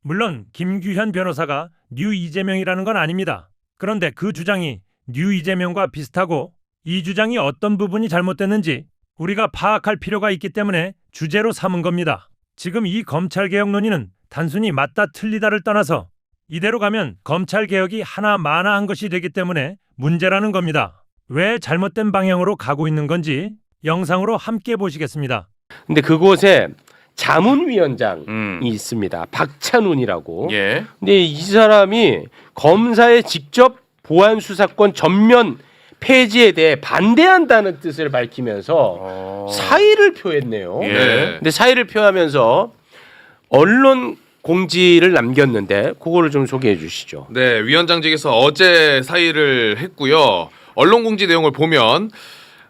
물론 김규현 변호사가 뉴 이재명이라는 건 아닙니다. 그런데 그 주장이 뉴 이재명과 비슷하고 이 주장이 어떤 부분이 잘못됐는지 우리가 파악할 필요가 있기 때문에 주제로 삼은 겁니다. 지금 이 검찰개혁 논의는 단순히 맞다 틀리다를 떠나서 이대로 가면 검찰개혁이 하나 마나한 것이 되기 때문에 문제라는 겁니다. 왜 잘못된 방향으로 가고 있는 건지 영상으로 함께 보시겠습니다. 근데 그곳에 자문위원장이 있습니다. 박찬훈이라고. 예. 근데 이 사람이 검사의 직접 보안 수사권 전면 폐지에 대해 반대한다는 뜻을 밝히면서 사의를 표했네요. 예. 근데 사의를 표하면서 언론 공지를 남겼는데 그거를 좀 소개해 주시죠. 네, 위원장직에서 어제 사의를 했고요. 언론 공지 내용을 보면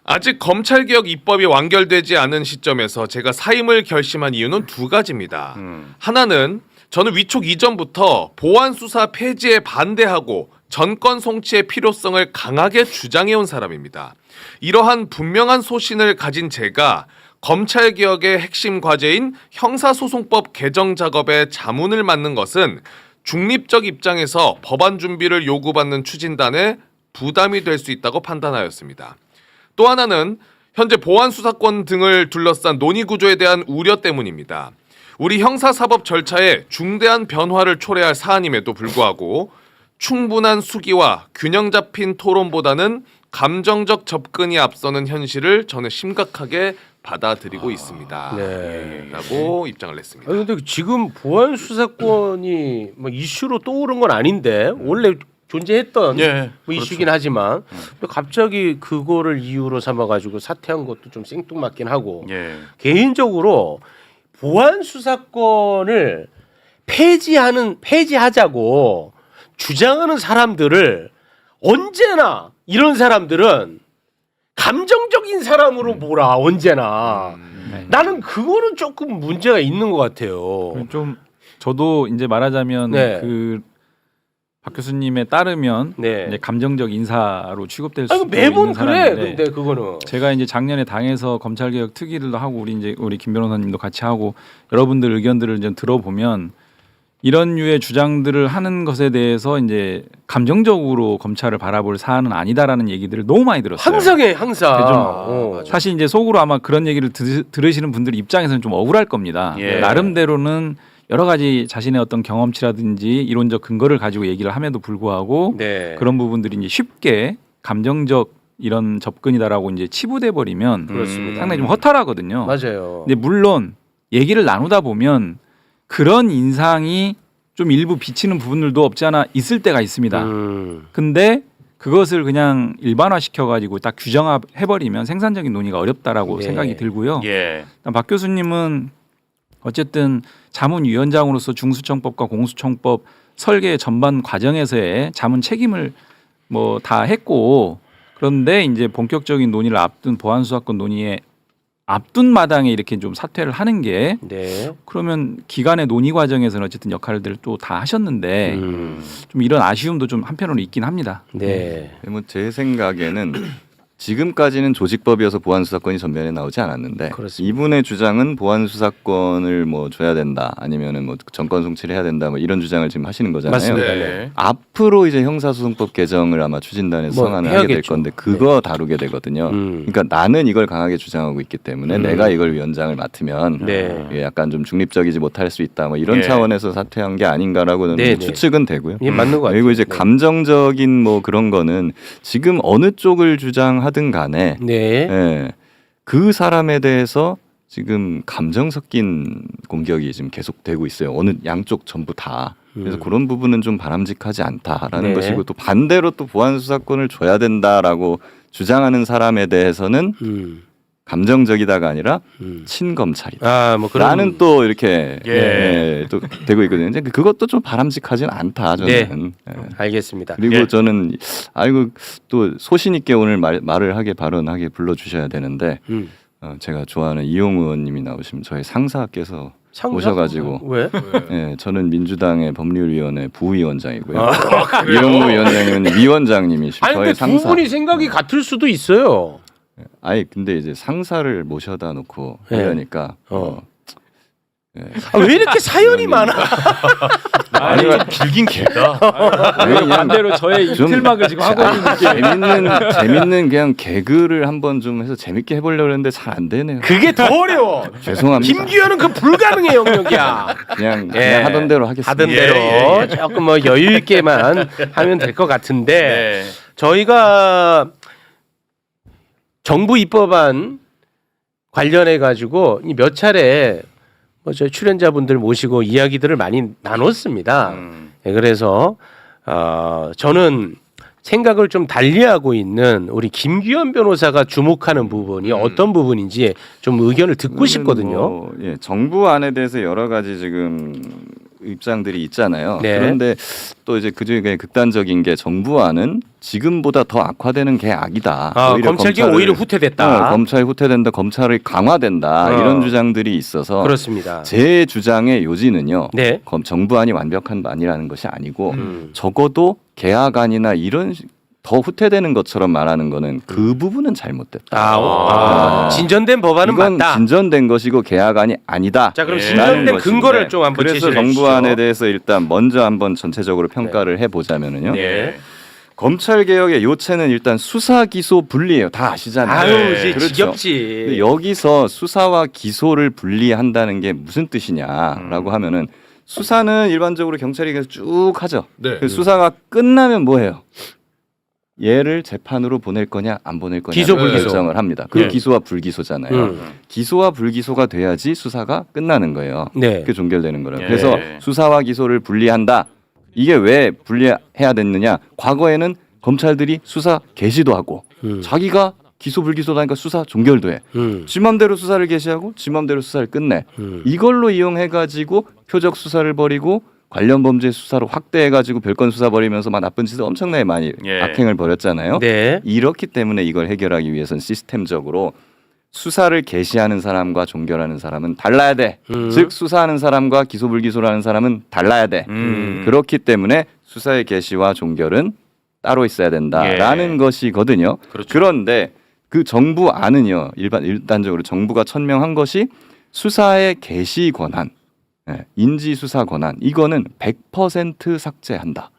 아직 검찰개혁 입법이 완결되지 않은 시점에서 제가 사임을 결심한 이유는 두 가지입니다. 하나는 저는 위촉 이전부터 보안 수사 폐지에 반대하고 전권 송치의 필요성을 강하게 주장해온 사람입니다. 이러한 분명한 소신을 가진 제가 검찰개혁의 핵심 과제인 형사소송법 개정 작업에 자문을 맡는 것은 중립적 입장에서 법안 준비를 요구받는 추진단에 부담이 될 수 있다고 판단하였습니다. 또 하나는 현재 보안수사권 등을 둘러싼 논의구조에 대한 우려 때문입니다. 우리 형사사법 절차에 중대한 변화를 초래할 사안임에도 불구하고 충분한 수기와 균형 잡힌 토론보다는 감정적 접근이 앞서는 현실을 저는 심각하게 받아들이고 있습니다. 네. 라고 입장을 냈습니다. 근데 지금 보안 수사권이 뭐 이슈로 떠오른 건 아닌데 원래 존재했던 예, 뭐 이슈긴 하지만 근데 갑자기 그거를 이유로 삼아가지고 사퇴한 것도 좀 생뚱맞긴 하고 예. 개인적으로 보안 수사권을 폐지하자고 주장하는 사람들을 언제나 이런 사람들은 감정적인 사람으로 몰아 언제나 나는 그거는 조금 문제가 있는 것 같아요. 좀 저도 이제 말하자면 네. 그 박 교수님에 따르면 네. 이제 감정적 인사로 취급될 아니, 수도 매번 있는 그래. 사람인데 근데 그거는 제가 이제 작년에 당에서 검찰개혁 특위를 하고 우리 김 변호사님도 같이 하고 여러분들 의견들을 좀 들어보면 이런 류의 주장들을 하는 것에 대해서 이제 감정적으로 검찰을 바라볼 사안은 아니다라는 얘기들을 너무 많이 들었어요. 항상 해 항상. 그죠? 사실 이제 속으로 아마 그런 얘기를 들으시는 분들 입장에서는 좀 억울할 겁니다. 예. 나름대로는 여러 가지 자신의 어떤 경험치라든지 이론적 근거를 가지고 얘기를 함에도 불구하고 네. 그런 부분들이 이제 쉽게 감정적 이런 접근이다라고 이제 치부돼 버리면 그렇습니다. 상당히 좀 허탈하거든요. 맞아요. 근데 물론 얘기를 나누다 보면 그런 인상이 좀 일부 비치는 부분들도 없지 않아 있을 때가 있습니다. 근데 그것을 그냥 일반화 시켜가지고 딱 규정해버리면 생산적인 논의가 어렵다라고 네. 생각이 들고요. 예. 박 교수님은 어쨌든 자문위원장으로서 중수청법과 공수청법 설계 전반 과정에서의 자문 책임을 뭐 다 했고 그런데 이제 본격적인 논의를 앞둔 보안수사권 논의에 앞둔 마당에 이렇게 좀 사퇴를 하는 게 네. 그러면 기간의 논의 과정에서는 어쨌든 역할들을 또 다 하셨는데 좀 이런 아쉬움도 좀 한편으로 있긴 합니다. 네. 뭐 제 생각에는 지금까지는 조직법이어서 보안수사권이 전면에 나오지 않았는데 그렇습니다. 이분의 주장은 보안수사권을 뭐 줘야 된다 아니면은 뭐 전권 송치를 해야 된다 뭐 이런 주장을 지금 하시는 거잖아요. 맞습니다. 네. 앞으로 이제 형사소송법 개정을 아마 추진단에서 뭐 성안을 하게 될 해야겠죠. 건데 그거 다루게 되거든요. 그러니까 나는 이걸 강하게 주장하고 있기 때문에 내가 이걸 위원장을 맡으면 네. 이게 약간 좀 중립적이지 못할 수 있다 뭐 이런 예. 차원에서 사퇴한 게 아닌가라고는 네, 네. 추측은 되고요. 예, 맞는 것 같아요. 그리고 이제 네. 감정적인 뭐 그런 거는 지금 어느 쪽을 주장하든 간에 네. 예, 그 사람에 대해서 지금 감정 섞인 공격이 지금 계속되고 있어요. 어느 양쪽 전부 다. 그래서 그런 부분은 좀 바람직하지 않다라는 네. 것이고 또 반대로 또 보안 수사권을 줘야 된다라고 주장하는 사람에 대해서는 감정적이다가 아니라 친검찰이다. 아, 뭐 그런 라는 또 이렇게 예. 예, 또 되고 있거든요. 근데 그것도 좀 바람직하진 않다 저는. 네. 예. 알겠습니다. 그리고 예. 저는 아이고 또 소신 있게 오늘 말을 하게 발언하게 불러주셔야 되는데 제가 좋아하는 이용 의원님이 나오시면 저희 상사께서 오셔가지고 왜? 예, 저는 민주당의 법률위원회 부위원장이고요. 이용우 위원장님은 위원장님이시고 아니 저희 근데 상사. 두 분이 생각이 같을 수도 있어요. 아니 근데 이제 상사를 모셔다 놓고 네. 이러니까 아, 왜 이렇게 사연이 많아? 아니 길긴 길다. 반대로 저의 좀 이틀막을 지금 하고 있는 게 재밌는 그냥 개그를 한번 좀 해서 재밌게 해보려고 했는데 잘 안 되네요. 그게 더 어려워. 죄송합니다. 김규현은 그 불가능의 영역이야. 그냥 예. 하던 대로 하겠습니다. 하던 대로 조금 뭐 여유 있게만 하면 될 것 같은데 저희가 정부 입법안 관련해 가지고 몇 차례 뭐 저희 출연자분들 모시고 이야기들을 많이 나눴습니다. 예, 그래서 저는 생각을 좀 달리하고 있는 우리 김규현 변호사가 주목하는 부분이 어떤 부분인지 좀 의견을 듣고 싶거든요. 예, 정부 안에 대해서 여러 가지 지금 입장들이 있잖아요. 네. 그런데 또 이제 그중에 극단적인 게 정부안은 지금보다 더 악화되는 게 악이다. 검찰개혁 오히려 후퇴됐다. 검찰이 후퇴된다. 검찰이 강화된다. 이런 주장들이 있어서 그렇습니다. 제 주장의 요지는요. 네. 정부안이 완벽한 안이라는 것이 아니고 적어도 개혁안이나 이런 더 후퇴되는 것처럼 말하는 거는 그 부분은 잘못됐다. 진전된 법안은 이건 맞다. 진전된 것이고 개혁안이 아니다. 자, 그럼 예. 진전된 라는 근거를 것인데 좀 한번 그래서 제시를 해주시죠. 정부안에 대해서 일단 먼저 한번 전체적으로 평가를 해보자면은요. 네. 검찰 개혁의 요체는 일단 수사 기소 분리예요. 다 아시잖아요. 아유, 이제 그렇죠. 지겹지. 근데 여기서 수사와 기소를 분리한다는 게 무슨 뜻이냐라고 하면은 수사는 일반적으로 경찰이 계속 쭉 하죠. 네. 그 수사가 끝나면 뭐해요? 얘를 재판으로 보낼 거냐 안 보낼 거냐 기소, 불기소. 결정을 합니다. 그 네. 기소와 불기소잖아요. 기소와 불기소가 돼야지 수사가 끝나는 거예요. 네. 그게 종결되는 거예요. 예. 그래서 수사와 기소를 분리한다. 이게 왜 분리해야 됐느냐? 과거에는 검찰들이 수사 개시도 하고 자기가 기소 불기소도 하니까 수사 종결도 해. 지 맘대로 수사를 개시하고 지 맘대로 수사를 끝내. 이걸로 이용해 가지고 표적 수사를 벌이고 관련 범죄 수사로 확대해 가지고 별건 수사 벌이면서 막 나쁜 짓을 엄청나게 많이 예. 악행을 벌였잖아요. 네. 이렇기 때문에 이걸 해결하기 위해서는 시스템적으로 수사를 개시하는 사람과 종결하는 사람은 달라야 돼. 즉 수사하는 사람과 기소 불기소를 하는 사람은 달라야 돼. 그렇기 때문에 수사의 개시와 종결은 따로 있어야 된다라는 예. 것이거든요. 그렇죠. 그런데 그 정부 안은요. 일단적으로 정부가 천명한 것이 수사의 개시 권한, 인지 수사 권한 이거는 100% 삭제한다.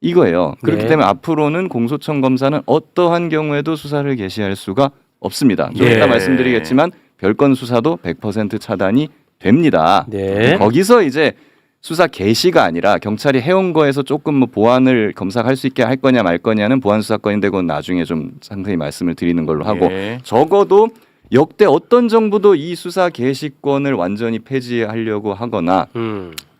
이거예요. 그렇기 네. 때문에 앞으로는 공소청 검사는 어떠한 경우에도 수사를 개시할 수가 없습니다. 좀 네. 이따 말씀드리겠지만 별건 수사도 100% 차단이 됩니다. 네. 거기서 이제 수사 개시가 아니라 경찰이 해온 거에서 조금 뭐 보완을 검사가 할 수 있게 할 거냐 말 거냐는 보완 수사권인데 그건 나중에 좀 상세히 말씀을 드리는 걸로 하고 예. 적어도 역대 어떤 정부도 이 수사 개시권을 완전히 폐지하려고 하거나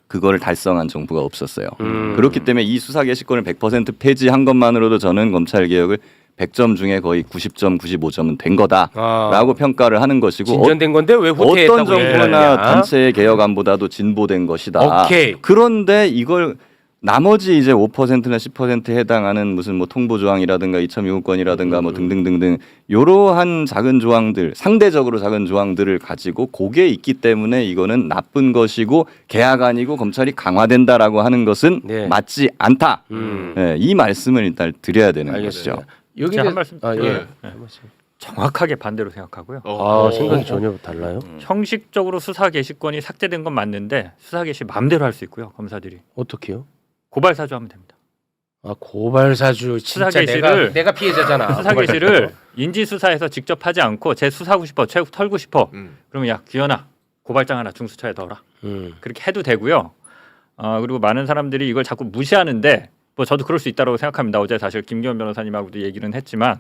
그거를 달성한 정부가 없었어요. 그렇기 때문에 이 수사 개시권을 100% 폐지한 것만으로도 저는 검찰 개혁을 100점 중에 거의 90점, 95점은 된 거다라고 평가를 하는 것이고 진전된 건데 왜 후퇴했다고 어떤 정부나 얘기하느냐. 단체의 개혁안보다도 진보된 것이다. 오케이. 그런데 이걸 나머지 이제 5%나 10%에 해당하는 무슨 뭐 통보 조항이라든가 이참 요구권이라든가 뭐 등등등등 이러한 작은 조항들, 상대적으로 작은 조항들을 가지고 그게 있기 때문에 이거는 나쁜 것이고 개혁안이고 검찰이 강화된다라고 하는 것은 네. 맞지 않다. 이 말씀을 일단 드려야 되는 알겠습니다. 것이죠. 여기 제가 한 말씀 예. 네. 정확하게 반대로 생각하고요. 생각이 전혀 달라요. 형식적으로 수사 개시권이 삭제된 건 맞는데 수사 개시 마음대로 할 수 있고요. 검사들이 어떻게요? 고발 사주하면 됩니다. 고발 사주 진짜 수사 개시를- 내가 피해자잖아. 수사 개시를 인지 수사에서 직접 하지 않고 제 수사하고 싶어, 제 털고 싶어. 그러면 야 규현아 고발장 하나 중수처에 넣어라. 그렇게 해도 되고요. 그리고 많은 사람들이 이걸 자꾸 무시하는데 뭐 저도 그럴 수 있다고 생각합니다. 어제 사실 김기현 변호사님하고도 얘기는 했지만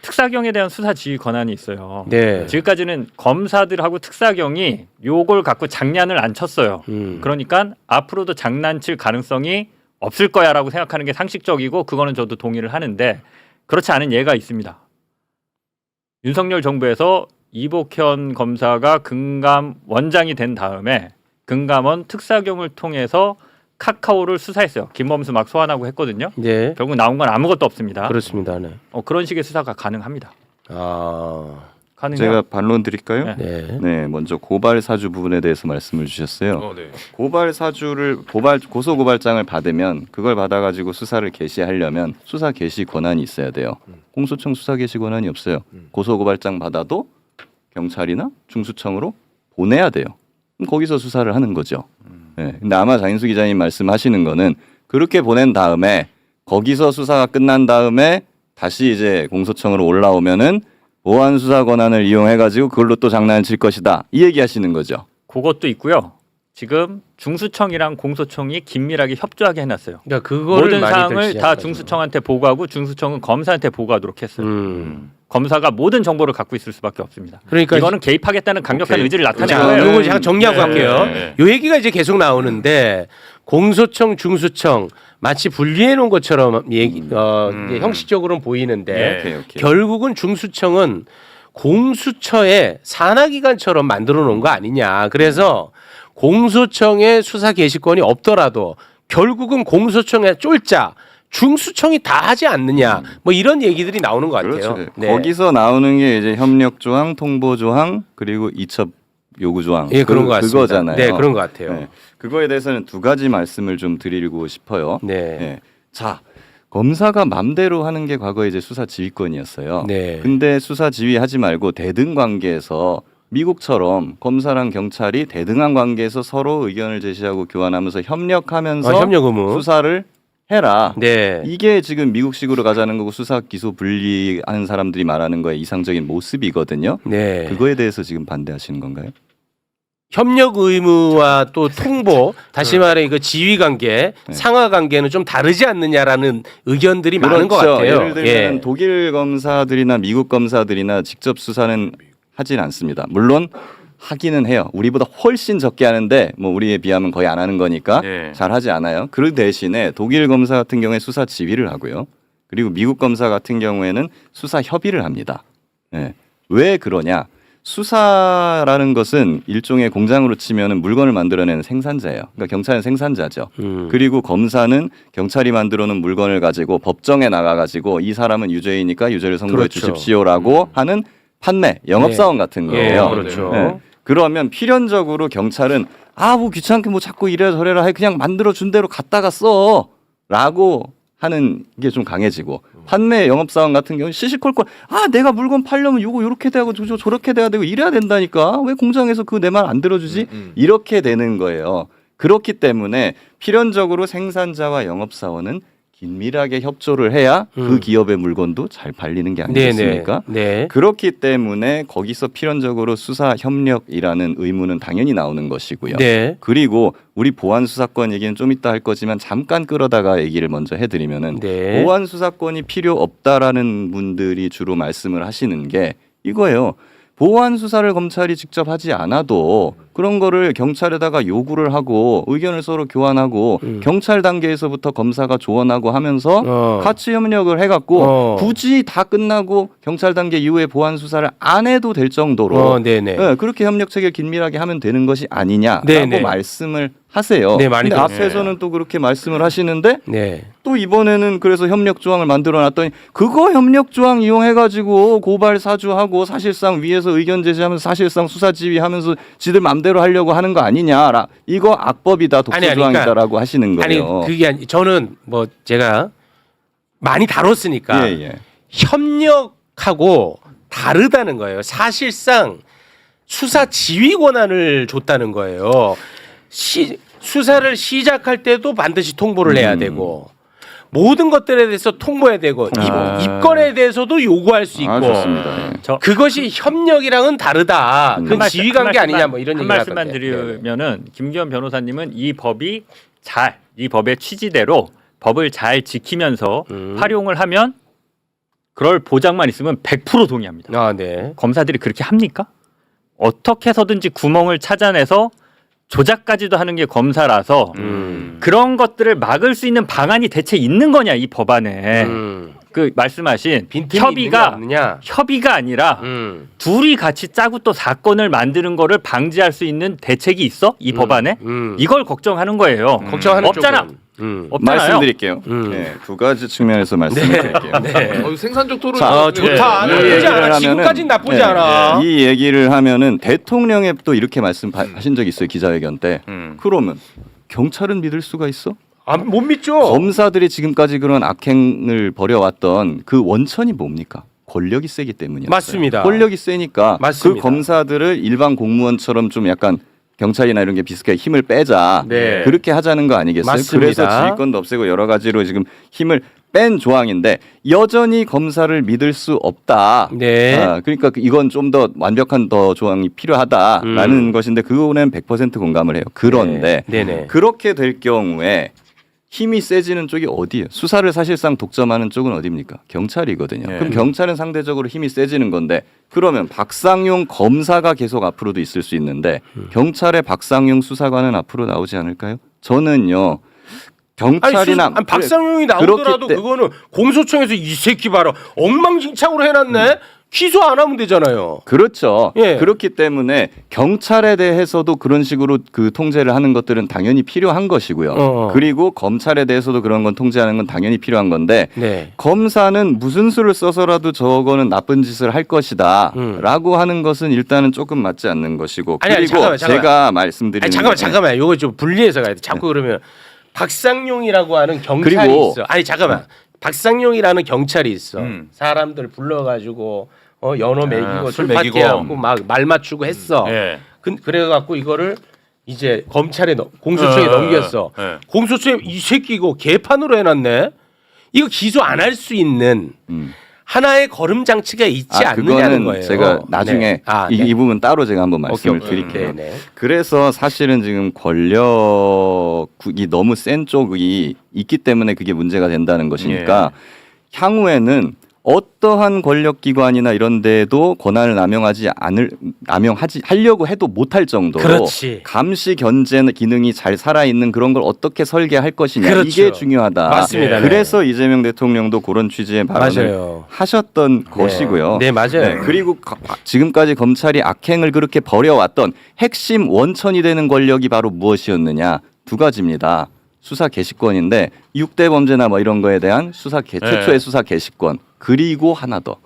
특사경에 대한 수사 지휘 권한이 있어요. 네. 지금까지는 검사들하고 특사경이 요걸 갖고 장난을 안 쳤어요. 그러니까 앞으로도 장난칠 가능성이 없을 거야라고 생각하는 게 상식적이고 그거는 저도 동의를 하는데 그렇지 않은 예가 있습니다. 윤석열 정부에서 이복현 검사가 금감 원장이 된 다음에 금감원 특사경을 통해서 카카오를 수사했어요. 김범수 막 소환하고 했거든요. 네. 결국 나온 건 아무것도 없습니다. 그렇습니다. 네. 그런 식의 수사가 가능합니다. 가능해요. 제가 반론 드릴까요? 네. 네, 먼저 고발 사주 부분에 대해서 말씀을 주셨어요. 네. 고발 사주를 고소 고발장을 받으면 그걸 받아가지고 수사를 개시하려면 수사 개시 권한이 있어야 돼요. 공소청 수사 개시 권한이 없어요. 고소 고발장 받아도 경찰이나 중수청으로 보내야 돼요. 그럼 거기서 수사를 하는 거죠. 네. 근데 아마 장인수 기자님 말씀하시는 거는 그렇게 보낸 다음에 거기서 수사가 끝난 다음에 다시 이제 공소청으로 올라오면은 보안 수사 권한을 이용해 가지고 그걸로 또 장난을 칠 것이다. 이 얘기하시는 거죠. 그것도 있고요. 지금 중수청이랑 공소청이 긴밀하게 협조하게 해놨어요. 그러니까 그거를 모든 많이들 사항을 다 지적하죠. 중수청한테 보고하고 중수청은 검사한테 보고하도록 했어요. 검사가 모든 정보를 갖고 있을 수밖에 없습니다. 그러니까 이거는 개입하겠다는 강력한 오케이. 의지를 나타낸 자, 거예요. 요거 잠깐 정리하고 네. 갈게요. 네. 요 얘기가 이제 계속 나오는데 공소청, 중수청 마치 분리해 놓은 것처럼 이제 형식적으로는 보이는데 네. 오케이. 결국은 중수청은 공수처의 산하기관처럼 만들어 놓은 거 아니냐. 그래서 공소청의 수사 개시권이 없더라도 결국은 공소청의 쫄자 중수청이 다 하지 않느냐. 뭐 이런 얘기들이 나오는 것 같아요. 그렇죠. 네. 거기서 나오는 게 이제 협력 조항, 통보 조항, 그리고 이첩 요구 조항. 예, 그런 것 같습니다. 그거잖아요. 네, 그런 것 같아요. 네. 그거에 대해서는 두 가지 말씀을 좀 드리고 싶어요. 네. 네. 자, 검사가 맘대로 하는 게 과거에 이제 수사 지휘권이었어요. 네. 근데 수사 지휘하지 말고 대등 관계에서 미국처럼 검사랑 경찰이 대등한 관계에서 서로 의견을 제시하고 교환하면서 협력하면서 협력 의무. 수사를 해라. 네. 이게 지금 미국식으로 가자는 거고 수사 기소 분리하는 사람들이 말하는 거에 이상적인 모습이거든요. 네. 그거에 대해서 지금 반대하시는 건가요? 협력 의무와 또 통보, 다시 말해 이거 지휘 관계, 상하 관계는 좀 다르지 않느냐라는 의견들이 많은 것 같아요. 예를 들면 예. 독일 검사들이나 미국 검사들이나 직접 수사는 하진 않습니다. 물론 하기는 해요. 우리보다 훨씬 적게 하는데 뭐 우리에 비하면 거의 안 하는 거니까 네. 잘 하지 않아요. 그 대신에 독일 검사 같은 경우에 수사 지휘를 하고요. 그리고 미국 검사 같은 경우에는 수사 협의를 합니다. 예. 왜 그러냐? 수사라는 것은 일종의 공장으로 치면은 물건을 만들어내는 생산자예요. 그러니까 경찰은 생산자죠. 그리고 검사는 경찰이 만들어놓은 물건을 가지고 법정에 나가가지고 이 사람은 유죄이니까 유죄를 선고해 그렇죠. 주십시오라고 하는 판매, 영업사원 같은 거예요. 그렇죠. 네. 그러면 필연적으로 경찰은 뭐 귀찮게 뭐 자꾸 이래라 저래라 해 그냥 만들어 준 대로 갖다가 써라고 하는 게 좀 강해지고 판매 영업사원 같은 경우는 시시콜콜 내가 물건 팔려면 요거 요렇게 돼야 되고 저렇게 돼야 되고 이래야 된다니까 왜 공장에서 그 내 말 안 들어주지 이렇게 되는 거예요. 그렇기 때문에 필연적으로 생산자와 영업사원은 긴밀하게 협조를 해야 그 기업의 물건도 잘 팔리는 게 아니겠습니까? 네. 그렇기 때문에 거기서 필연적으로 수사 협력이라는 의무는 당연히 나오는 것이고요. 네. 그리고 우리 보안 수사권 얘기는 좀 이따 할 거지만 잠깐 끌어다가 얘기를 먼저 해드리면은 네. 보안 수사권이 필요 없다라는 분들이 주로 말씀을 하시는 게 이거예요. 보안 수사를 검찰이 직접 하지 않아도 그런 거를 경찰에다가 요구를 하고 의견을 서로 교환하고 경찰 단계에서부터 검사가 조언하고 하면서 같이 협력을 해갖고 굳이 다 끝나고 경찰 단계 이후에 보안 수사를 안 해도 될 정도로 네네. 네, 그렇게 협력 체계를 긴밀하게 하면 되는 것이 아니냐라고 네네. 말씀을 하세요. 네, 많이 근데 들었어요. 앞에서는 또 그렇게 말씀을 하시는데 네. 또 이번에는 그래서 협력 조항을 만들어 놨더니 그거 협력 조항 이용해 가지고 고발 사주하고 사실상 위에서 의견 제시하면서 사실상 수사 지휘하면서 지들 맘대로 하려고 하는 거 아니냐라 이거 악법이다 독소 아니, 조항이다라고 그러니까, 하시는 거예요. 아니 그게 아니 저는 뭐 제가 많이 다뤘으니까 예. 협력하고 다르다는 거예요. 사실상 수사 지휘 권한을 줬다는 거예요. 수사를 시작할 때도 반드시 통보를 해야 되고 모든 것들에 대해서 통보해야 되고 입건에 대해서도 요구할 수 있고 좋습니다. 예. 그것이 협력이랑은 다르다. 그건 지휘 관계 아니냐 뭐 이런 한 얘기를 말씀만 하던데. 드리면은 김기현 변호사님은 이 법이 이 법의 취지대로 법을 잘 지키면서 활용을 하면 그럴 보장만 있으면 100% 동의합니다. 네. 검사들이 그렇게 합니까? 어떻게 해서든지 구멍을 찾아내서 조작까지도 하는 게 검사라서 그런 것들을 막을 수 있는 방안이 대체 있는 거냐 이 법안에 그 말씀하신 빈틈이 있느냐, 없느냐. 협의가 아니라 둘이 같이 짜고 또 사건을 만드는 거를 방지할 수 있는 대책이 있어 이 법안에 이걸 걱정하는 거예요. 걱정하는 없잖아. 쪽은. 없잖아요. 말씀드릴게요. 네, 두 가지 측면에서 말씀드릴게요. 네. 생산적 토론. 좋다. 이 나쁘지 얘기를 않아. 하면은- 지금까지는 나쁘지 네, 않아. 네, 이 얘기를 하면은 대통령이 또 이렇게 말씀하신 적이 있어요 기자회견 때. 그러면 경찰은 믿을 수가 있어? 못 믿죠. 검사들이 지금까지 그런 악행을 벌여왔던 그 원천이 뭡니까? 권력이 세기 때문이었어요. 맞습니다. 권력이 세니까 맞습니다. 그 검사들을 일반 공무원처럼 좀 약간 경찰이나 이런 게 비슷하게 힘을 빼자. 네. 그렇게 하자는 거 아니겠어요? 맞습니다. 그래서 지휘권도 없애고 여러 가지로 지금 힘을 뺀 조항인데 여전히 검사를 믿을 수 없다. 네. 그러니까 이건 좀 더 완벽한 더 조항이 필요하다라는 것인데 그거는 100% 공감을 해요. 그런데 네네. 그렇게 될 경우에 힘이 세지는 쪽이 어디예요? 수사를 사실상 독점하는 쪽은 어디입니까? 경찰이거든요. 네. 그럼 경찰은 상대적으로 힘이 세지는 건데 그러면 박상용 검사가 계속 앞으로도 있을 수 있는데 경찰의 박상용 수사관은 앞으로 나오지 않을까요? 저는요. 경찰이나 박상용이 그렇기 나오더라도 때- 그거는 공소청에서 이 새끼 봐라 엉망진창으로 해놨네. 기소 안 하면 되잖아요. 그렇죠. 예. 그렇기 때문에 경찰에 대해서도 그런 식으로 그 통제를 하는 것들은 당연히 필요한 것이고요. 그리고 검찰에 대해서도 그런 건 통제하는 건 당연히 필요한 건데 네. 검사는 무슨 수를 써서라도 저거는 나쁜 짓을 할 것이다 라고 하는 것은 일단은 조금 맞지 않는 것이고 아니, 그리고 잠깐만. 제가 말씀드리는 잠깐만. 요거 좀 분리해서 가야 돼. 자꾸 그러면 박상용이라고 하는 경찰이 그리고- 있어. 아니 잠깐만. 박상용이라는 경찰이 있어. 사람들 불러가지고 연어 먹이고 술 술 먹이고. 파티하고 막 말 맞추고 했어. 예. 그래갖고 이거를 이제 검찰에 공소청에 넘겼어. 예. 공소청에 이 새끼 이거 개판으로 해놨네. 이거 기소 안 할 수 있는 하나의 거름 장치가 있지 않느냐는 그거는 거예요. 제가 나중에 네. 이 부분 따로 제가 한번 말씀을 오케이. 드릴게요. 네. 그래서 사실은 지금 권력이 너무 센 쪽이 있기 때문에 그게 문제가 된다는 것이니까 향후에는 어떠한 권력기관이나 이런 데도 권한을 하려고 해도 못할 정도로 그렇지. 감시 견제 기능이 잘 살아있는 그런 걸 어떻게 설계할 것이냐 그렇죠. 이게 중요하다. 맞습니다. 그래서 이재명 대통령도 그런 취지의 발언을 맞아요. 하셨던 것이고요. 네, 맞아요. 그리고 지금까지 검찰이 악행을 그렇게 벌여왔던 핵심 원천이 되는 권력이 바로 무엇이었느냐? 두 가지입니다. 수사 개시권인데 6대 범죄나 뭐 이런 거에 대한 최초의 수사 개시권 그리고 하나 더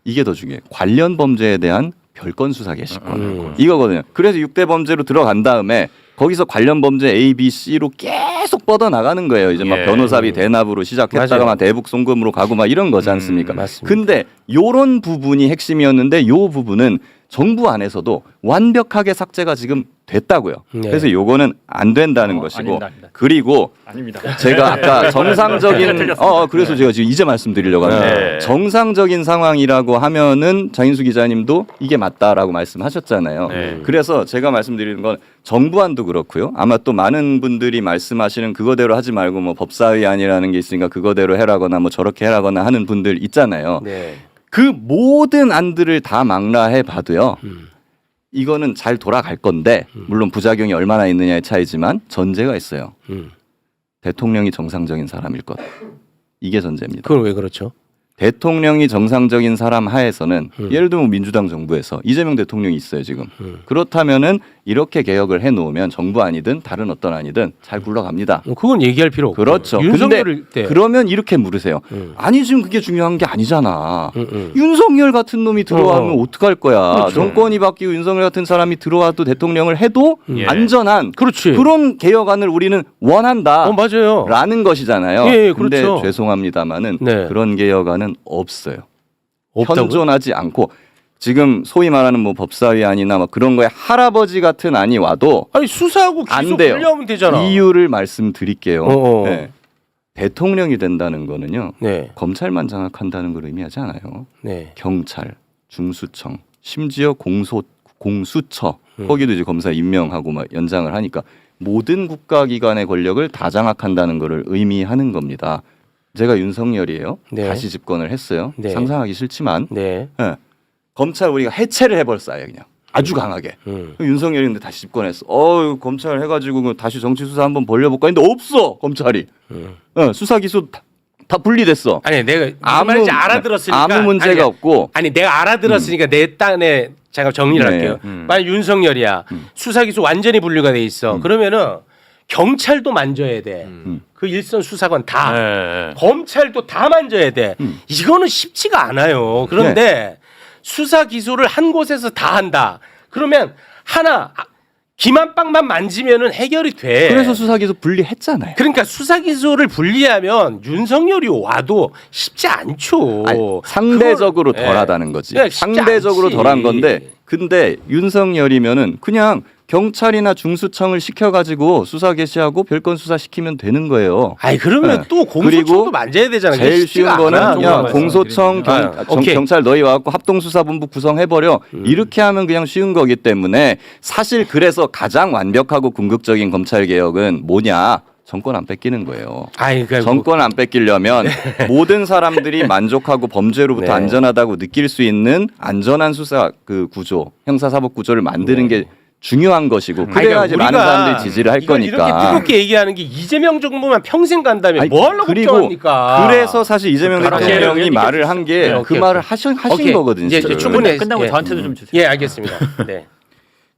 이게 더 중요해요. 관련 범죄에 대한 별건 수사 개시권 이거거든요. 그래서 6대 범죄로 들어간 다음에 거기서 관련 범죄 A, B, C로 계속 뻗어 나가는 거예요. 이제 막 예. 변호사비 대납으로 시작했다가 맞아요. 막 대북 송금으로 가고 막 이런 거지 않습니까? 맞습니다. 근데 요런 부분이 핵심이었는데 요 부분은 정부 안에서도 완벽하게 삭제가 지금 됐다고요. 네. 그래서 요거는 안 된다는 것이고 아닙니다, 아닙니다. 그리고 아닙니다. 제가 아까 정상적인 틀렸습니다. 그래서 제가 지금 이제 말씀드리려고 하는데 네. 정상적인 상황이라고 하면은 장인수 기자님도 이게 맞다라고 말씀하셨잖아요. 네. 그래서 제가 말씀드리는 건 정부안도 그렇고요. 아마 또 많은 분들이 말씀하시는 그거대로 하지 말고 뭐 법사위안이라는 게 있으니까 그거대로 해라거나 뭐 저렇게 해라거나 하는 분들 있잖아요. 네. 그 모든 안들을 다 망라해 봐도요. 이거는 잘 돌아갈 건데 물론 부작용이 얼마나 있느냐의 차이지만 전제가 있어요. 대통령이 정상적인 사람일 것. 이게 전제입니다. 그건 왜 그렇죠? 대통령이 정상적인 사람 하에서는 예를 들면 민주당 정부에서 이재명 대통령이 있어요 지금. 그렇다면은 이렇게 개혁을 해놓으면 정부 아니든 다른 어떤 아니든 잘 굴러갑니다. 그건 얘기할 필요 없고. 그렇죠. 윤석열 근데 때. 그러면 이렇게 물으세요. 아니 지금 그게 중요한 게 아니잖아. 음. 윤석열 같은 놈이 들어와면 어떡할 거야. 그렇죠. 정권이 바뀌고 윤석열 같은 사람이 들어와도 대통령을 해도 예. 안전한 그렇지. 그런 개혁안을 우리는 원한다. 맞아요. 라는 것이잖아요. 예, 근데 그렇죠. 죄송합니다만은 네. 그런 개혁안은 없어요. 없다고요? 현존하지 않고 지금 소위 말하는 뭐 법사위안이나 뭐 그런 거에 할아버지 같은 안이 와도 아니 수사하고 기소 안 돼요. 분리하면 되잖아. 이유를 말씀드릴게요. 어어. 네. 대통령이 된다는 거는요. 네. 검찰만 장악한다는 걸 의미하지 않아요. 네. 경찰, 중수청, 심지어 공수처 거기도 이제 검사 임명하고 막 연장을 하니까 모든 국가기관의 권력을 다 장악한다는 것을 의미하는 겁니다. 제가 윤석열이에요. 네. 다시 집권을 했어요. 네. 상상하기 싫지만 네. 예. 검찰 우리가 해체를 해버렸어요. 그냥 아주 강하게. 윤석열인데 다시 집권했어. 검찰 해가지고 다시 정치 수사 한번 벌려볼까 했는데 없어 검찰이. 수사 기소 다 분리됐어. 아니 내가 무슨 말인지 알아들었으니까 아무 문제가 아니, 없고. 아니 내가 알아들었으니까 내 딴에 제가 정리를 네. 할게요. 만약 윤석열이야 수사 기소 완전히 분리가 돼 있어. 그러면은 경찰도 만져야 돼. 그 일선 수사관 다. 예. 검찰도 다 만져야 돼. 이거는 쉽지가 않아요. 그런데 수사 기소를 한 곳에서 다 한다. 그러면 하나 김한방만 만지면은 해결이 돼. 그래서 수사기소 분리했잖아요. 그러니까 수사기소를 분리하면 윤석열이 와도 쉽지 않죠. 아니, 상대적으로 그걸- 덜하다는 거지. 네, 쉽지 상대적으로 않지. 덜한 건데, 근데 윤석열이면은 그냥 경찰이나 중수청을 시켜가지고 수사 개시하고 별건 수사 시키면 되는 거예요. 아니 그러면 네. 또 공소청도 그리고 만져야 되잖아요. 그게 제일 쉬운 쉽지가 거는 않아. 야 말씀 공소청 드리는 오케이. 경찰 너희 와갖고 합동수사본부 구성해버려 이렇게 하면 그냥 쉬운 거기 때문에 사실 그래서 가장 완벽하고 궁극적인 검찰 개혁은 뭐냐? 정권 안 뺏기는 거예요. 아니 그러니까 정권 안 뺏기려면 모든 사람들이 만족하고 범죄로부터 네. 안전하다고 느낄 수 있는 안전한 수사 그 구조, 형사사법 구조를 만드는 게 중요한 것이고 그래야지 그러니까 많은 우리가 사람들이 지지를 할 이걸 이렇게 거니까. 뜨겁게 얘기하는 게 이재명 정부만 평생 간다면 아니, 뭐 하려고 그리고 걱정합니까? 그래서 사실 이재명 그렇게 대통령이 의견이 말을 한 게 그 오케이, 말을 오케이. 하신 오케이. 거거든요. 이제 지금. 충분히 끝나고 예. 저한테도 좀 주세요. 예, 알겠습니다. 네.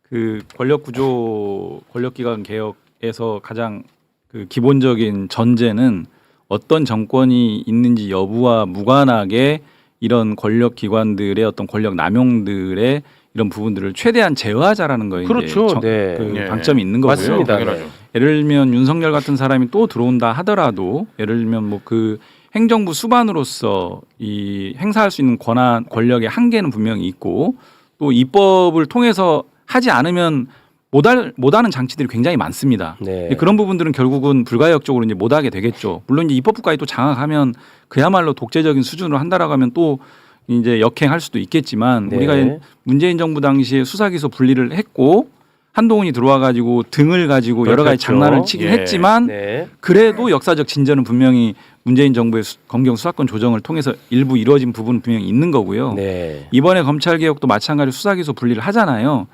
그 권력 구조, 권력기관 개혁에서 가장 그 기본적인 전제는 어떤 정권이 있는지 여부와 무관하게 이런 권력 기관들의 어떤 권력 남용들의 이런 부분들을 최대한 제어하자라는 거예요. 그렇죠. 네. 그 예. 방점이 있는 거고요. 맞습니다. 당연하죠. 네. 예를 들면 윤석열 같은 사람이 또 들어온다 하더라도 예를 들면 뭐 그 행정부 수반으로서 이 행사할 수 있는 권한 권력의 한계는 분명히 있고 또 입법을 통해서 하지 않으면 못하는 장치들이 굉장히 많습니다. 네. 그런 부분들은 결국은 불가역적으로 이제 못하게 되겠죠. 물론 이제 입법부까지 또 장악하면 그야말로 독재적인 수준으로 한다라고 하면 또 이제 역행할 수도 있겠지만 네. 우리가 문재인 정부 당시에 수사기소 분리를 했고 한동훈이 들어와 가지고 등을 가지고 여러 가지 그렇죠. 장난을 치긴 예. 했지만 네. 그래도 역사적 진전은 분명히 문재인 정부의 검경 수사권 조정을 통해서 일부 이루어진 부분은 분명히 있는 거고요. 네. 이번에 검찰 개혁도 마찬가지로 수사기소 분리를 하잖아요.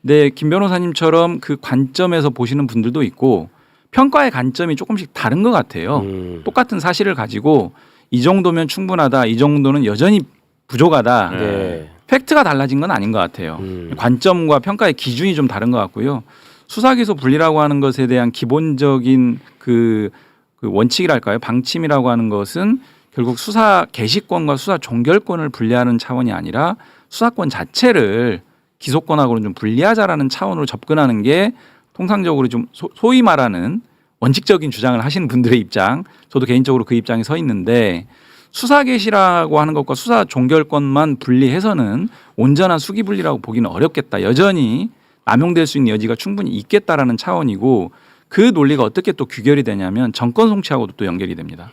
근데 김 변호사님처럼 그 관점에서 보시는 분들도 있고 평가의 관점이 조금씩 다른 것 같아요. 똑같은 사실을 가지고 이 정도면 충분하다, 이 정도는 여전히 부족하다. 네. 팩트가 달라진 건 아닌 것 같아요. 관점과 평가의 기준이 좀 다른 것 같고요. 수사기소 분리라고 하는 것에 대한 기본적인 그 원칙이랄까요? 방침이라고 하는 것은 결국 수사 개시권과 수사 종결권을 분리하는 차원이 아니라 수사권 자체를 기소권하고는 좀 분리하자라는 차원으로 접근하는 게 통상적으로 좀 소위 말하는 원칙적인 주장을 하시는 분들의 입장, 저도 개인적으로 그 입장에 서 있는데 수사 개시라고 하는 것과 수사 종결권만 분리해서는 온전한 수기 분리라고 보기는 어렵겠다. 여전히 남용될 수 있는 여지가 충분히 있겠다라는 차원이고 그 논리가 어떻게 또 규결이 되냐면 정권 송치하고도 또 연결이 됩니다.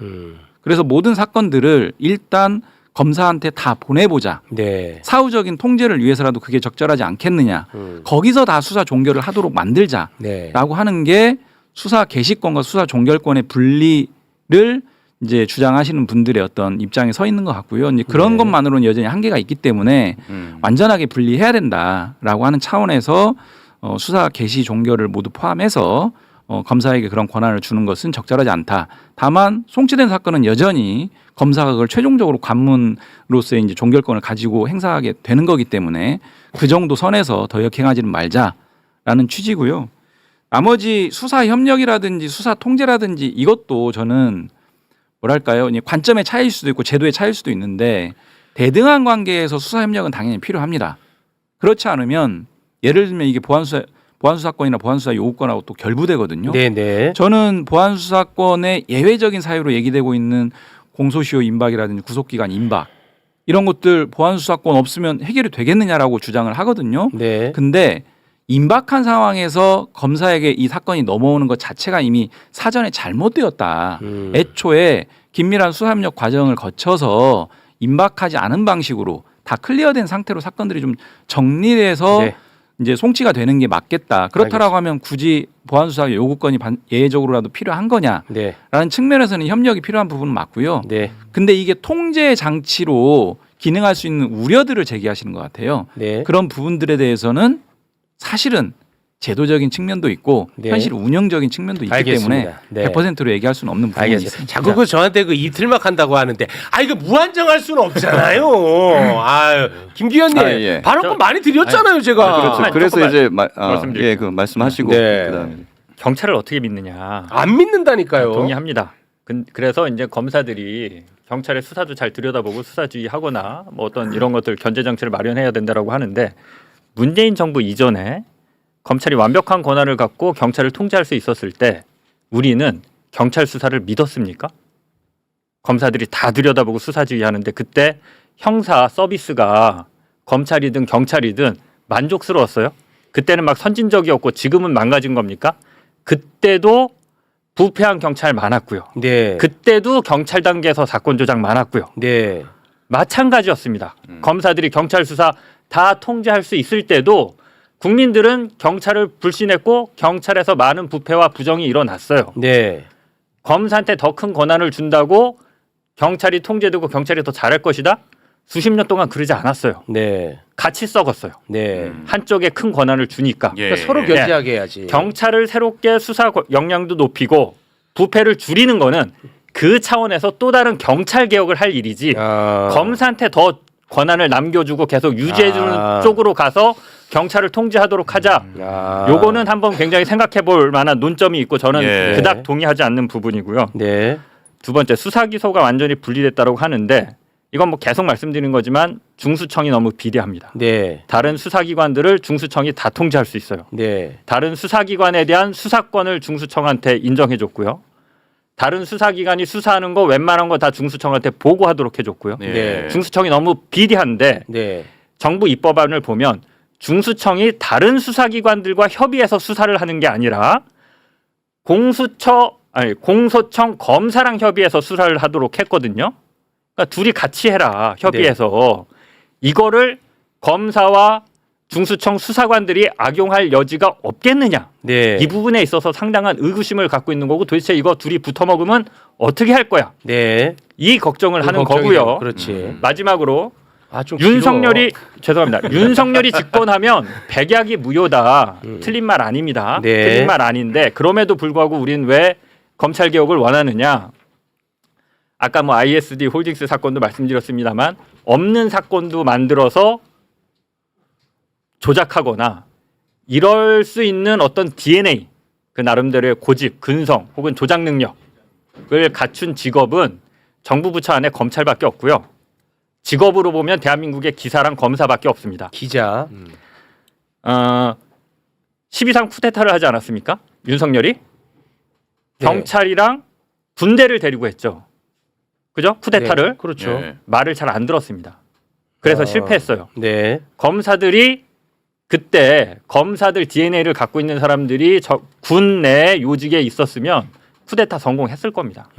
그래서 모든 사건들을 일단 검사한테 다 보내보자. 네. 사후적인 통제를 위해서라도 그게 적절하지 않겠느냐. 거기서 다 수사 종결을 하도록 만들자라고 네. 하는 게 수사 개시권과 수사 종결권의 분리를 이제 주장하시는 분들의 어떤 입장에 서 있는 것 같고요. 이제 그런 네. 것만으로는 여전히 한계가 있기 때문에 완전하게 분리해야 된다라고 하는 차원에서 수사 개시 종결을 모두 포함해서 검사에게 그런 권한을 주는 것은 적절하지 않다. 다만 송치된 사건은 여전히 검사가 그걸 최종적으로 관문으로서의 이제 종결권을 가지고 행사하게 되는 거기 때문에 그 정도 선에서 더 역행하지는 말자라는 취지고요. 나머지 수사 협력이라든지 수사 통제라든지 이것도 저는 뭐랄까요? 관점의 차이일 수도 있고 제도의 차이일 수도 있는데 대등한 관계에서 수사 협력은 당연히 필요합니다. 그렇지 않으면 예를 들면 이게 보안수사권이나 보안수사 요구권하고 또 결부되거든요. 네. 저는 보안수사권의 예외적인 사유로 얘기되고 있는 공소시효 임박이라든지 구속기간 임박 이런 것들 보안수사권 없으면 해결이 되겠느냐라고 주장을 하거든요. 네. 근데 임박한 상황에서 검사에게 이 사건이 넘어오는 것 자체가 이미 사전에 잘못되었다. 애초에 긴밀한 수사협력 과정을 거쳐서 임박하지 않은 방식으로 다 클리어된 상태로 사건들이 좀 정리돼서 네. 이제 송치가 되는 게 맞겠다. 그렇다라고 하면 굳이 보안수사 요구권이 예외적으로라도 필요한 거냐라는 네. 측면에서는 협력이 필요한 부분은 맞고요. 네. 근데 이게 통제 장치로 기능할 수 있는 우려들을 제기하시는 것 같아요. 네. 그런 부분들에 대해서는 사실은 제도적인 측면도 있고 네. 현실 운영적인 측면도 있기 알겠습니다. 때문에 네. 100%로 얘기할 수는 없는 부분이 알겠어요. 있습니다. 자꾸 그 저한테 그 입틀막 한다고 하는데 이거 무한정할 수는 없잖아요. 아유, 김기현님 예. 발언권 많이 드렸잖아요, 제가. 그렇죠. 아, 그래서 조금만 이제 말씀드릴게요. 그 말씀하시고 네. 그다음에 경찰을 어떻게 믿느냐. 안 믿는다니까요. 동의합니다. 그래서 이제 검사들이 경찰의 수사도 잘 들여다보고 수사주의하거나 뭐 어떤 이런 것들 견제 장치를 마련해야 된다라고 하는데 문재인 정부 이전에 검찰이 완벽한 권한을 갖고 경찰을 통제할 수 있었을 때 우리는 경찰 수사를 믿었습니까? 검사들이 다 들여다보고 수사지휘하는데 그때 형사 서비스가 검찰이든 경찰이든 만족스러웠어요? 그때는 막 선진적이었고 지금은 망가진 겁니까? 그때도 부패한 경찰 많았고요. 네. 그때도 경찰 단계에서 사건 조작 많았고요. 네. 마찬가지였습니다. 검사들이 경찰 수사 다 통제할 수 있을 때도 국민들은 경찰을 불신했고 경찰에서 많은 부패와 부정이 일어났어요. 네. 검사한테 더 큰 권한을 준다고 경찰이 통제되고 경찰이 더 잘할 것이다? 수십 년 동안 그러지 않았어요. 네. 같이 썩었어요. 네. 한쪽에 큰 권한을 주니까. 예. 그러니까 서로 견제하게 해야지. 경찰을 새롭게 수사 역량도 높이고 부패를 줄이는 거는 그 차원에서 또 다른 경찰 개혁을 할 일이지 검사한테 더 권한을 남겨주고 계속 유지해주는 쪽으로 가서 경찰을 통제하도록 하자. 요거는 한번 굉장히 생각해볼 만한 논점이 있고 저는 예. 그닥 동의하지 않는 부분이고요. 네. 두 번째 수사 기소가 완전히 분리됐다고 하는데 이건 뭐 계속 말씀드리는 거지만 중수청이 너무 비대합니다. 네. 다른 수사기관들을 중수청이 다 통제할 수 있어요. 네. 다른 수사기관에 대한 수사권을 중수청한테 인정해줬고요. 다른 수사기관이 수사하는 거 웬만한 거 다 중수청한테 보고하도록 해줬고요. 네. 중수청이 너무 비대한데 네. 정부 입법안을 보면 중수청이 다른 수사기관들과 협의해서 수사를 하는 게 아니라 공소청 검사랑 협의해서 수사를 하도록 했거든요. 그러니까 둘이 같이 해라 협의해서 이거를 검사와 중수청 수사관들이 악용할 여지가 없겠느냐. 네. 이 부분에 있어서 상당한 의구심을 갖고 있는 거고 도대체 이거 둘이 붙어 먹으면 어떻게 할 거야? 네. 이 걱정을 하는 걱정이죠. 거고요. 그렇지. 마지막으로 좀 윤석열이 죄송합니다. 윤석열이 집권하면 백약이 무효다. 틀린 말 아닙니다. 네. 틀린 말 아닌데 그럼에도 불구하고 우리는 왜 검찰 개혁을 원하느냐? 아까 뭐 ISD 홀딩스 사건도 말씀드렸습니다만 없는 사건도 만들어서 조작하거나 이럴 수 있는 어떤 DNA 그 나름대로의 고집, 근성 혹은 조작 능력을 갖춘 직업은 정부 부처 안에 검찰밖에 없고요. 직업으로 보면 대한민국의 기사랑 검사밖에 없습니다. 기자. 12.3 쿠데타를 하지 않았습니까? 윤석열이 경찰이랑 군대를 데리고 했죠. 그죠? 쿠데타를 네. 그렇죠. 네. 말을 잘 안 들었습니다. 그래서 실패했어요. 네. 검사들이 그때 검사들 DNA를 갖고 있는 사람들이 군 내 요직에 있었으면 쿠데타 성공했을 겁니다.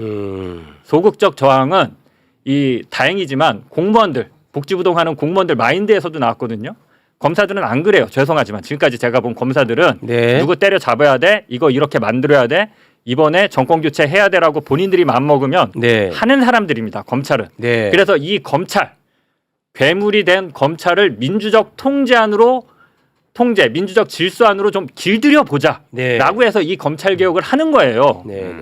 소극적 저항은 이 다행이지만 공무원들 복지부동하는 공무원들 마인드에서도 나왔거든요. 검사들은 안 그래요. 죄송하지만 지금까지 제가 본 검사들은 네. 누구 때려 잡아야 돼. 이거 이렇게 만들어야 돼. 이번에 정권 교체 해야 돼라고 본인들이 마음먹으면 네. 하는 사람들입니다. 검찰은. 네. 그래서 이 검찰 괴물이 된 검찰을 민주적 민주적 질서 안으로 좀 길들여 보자. 네. 라고 해서 이 검찰 개혁을 하는 거예요. 네.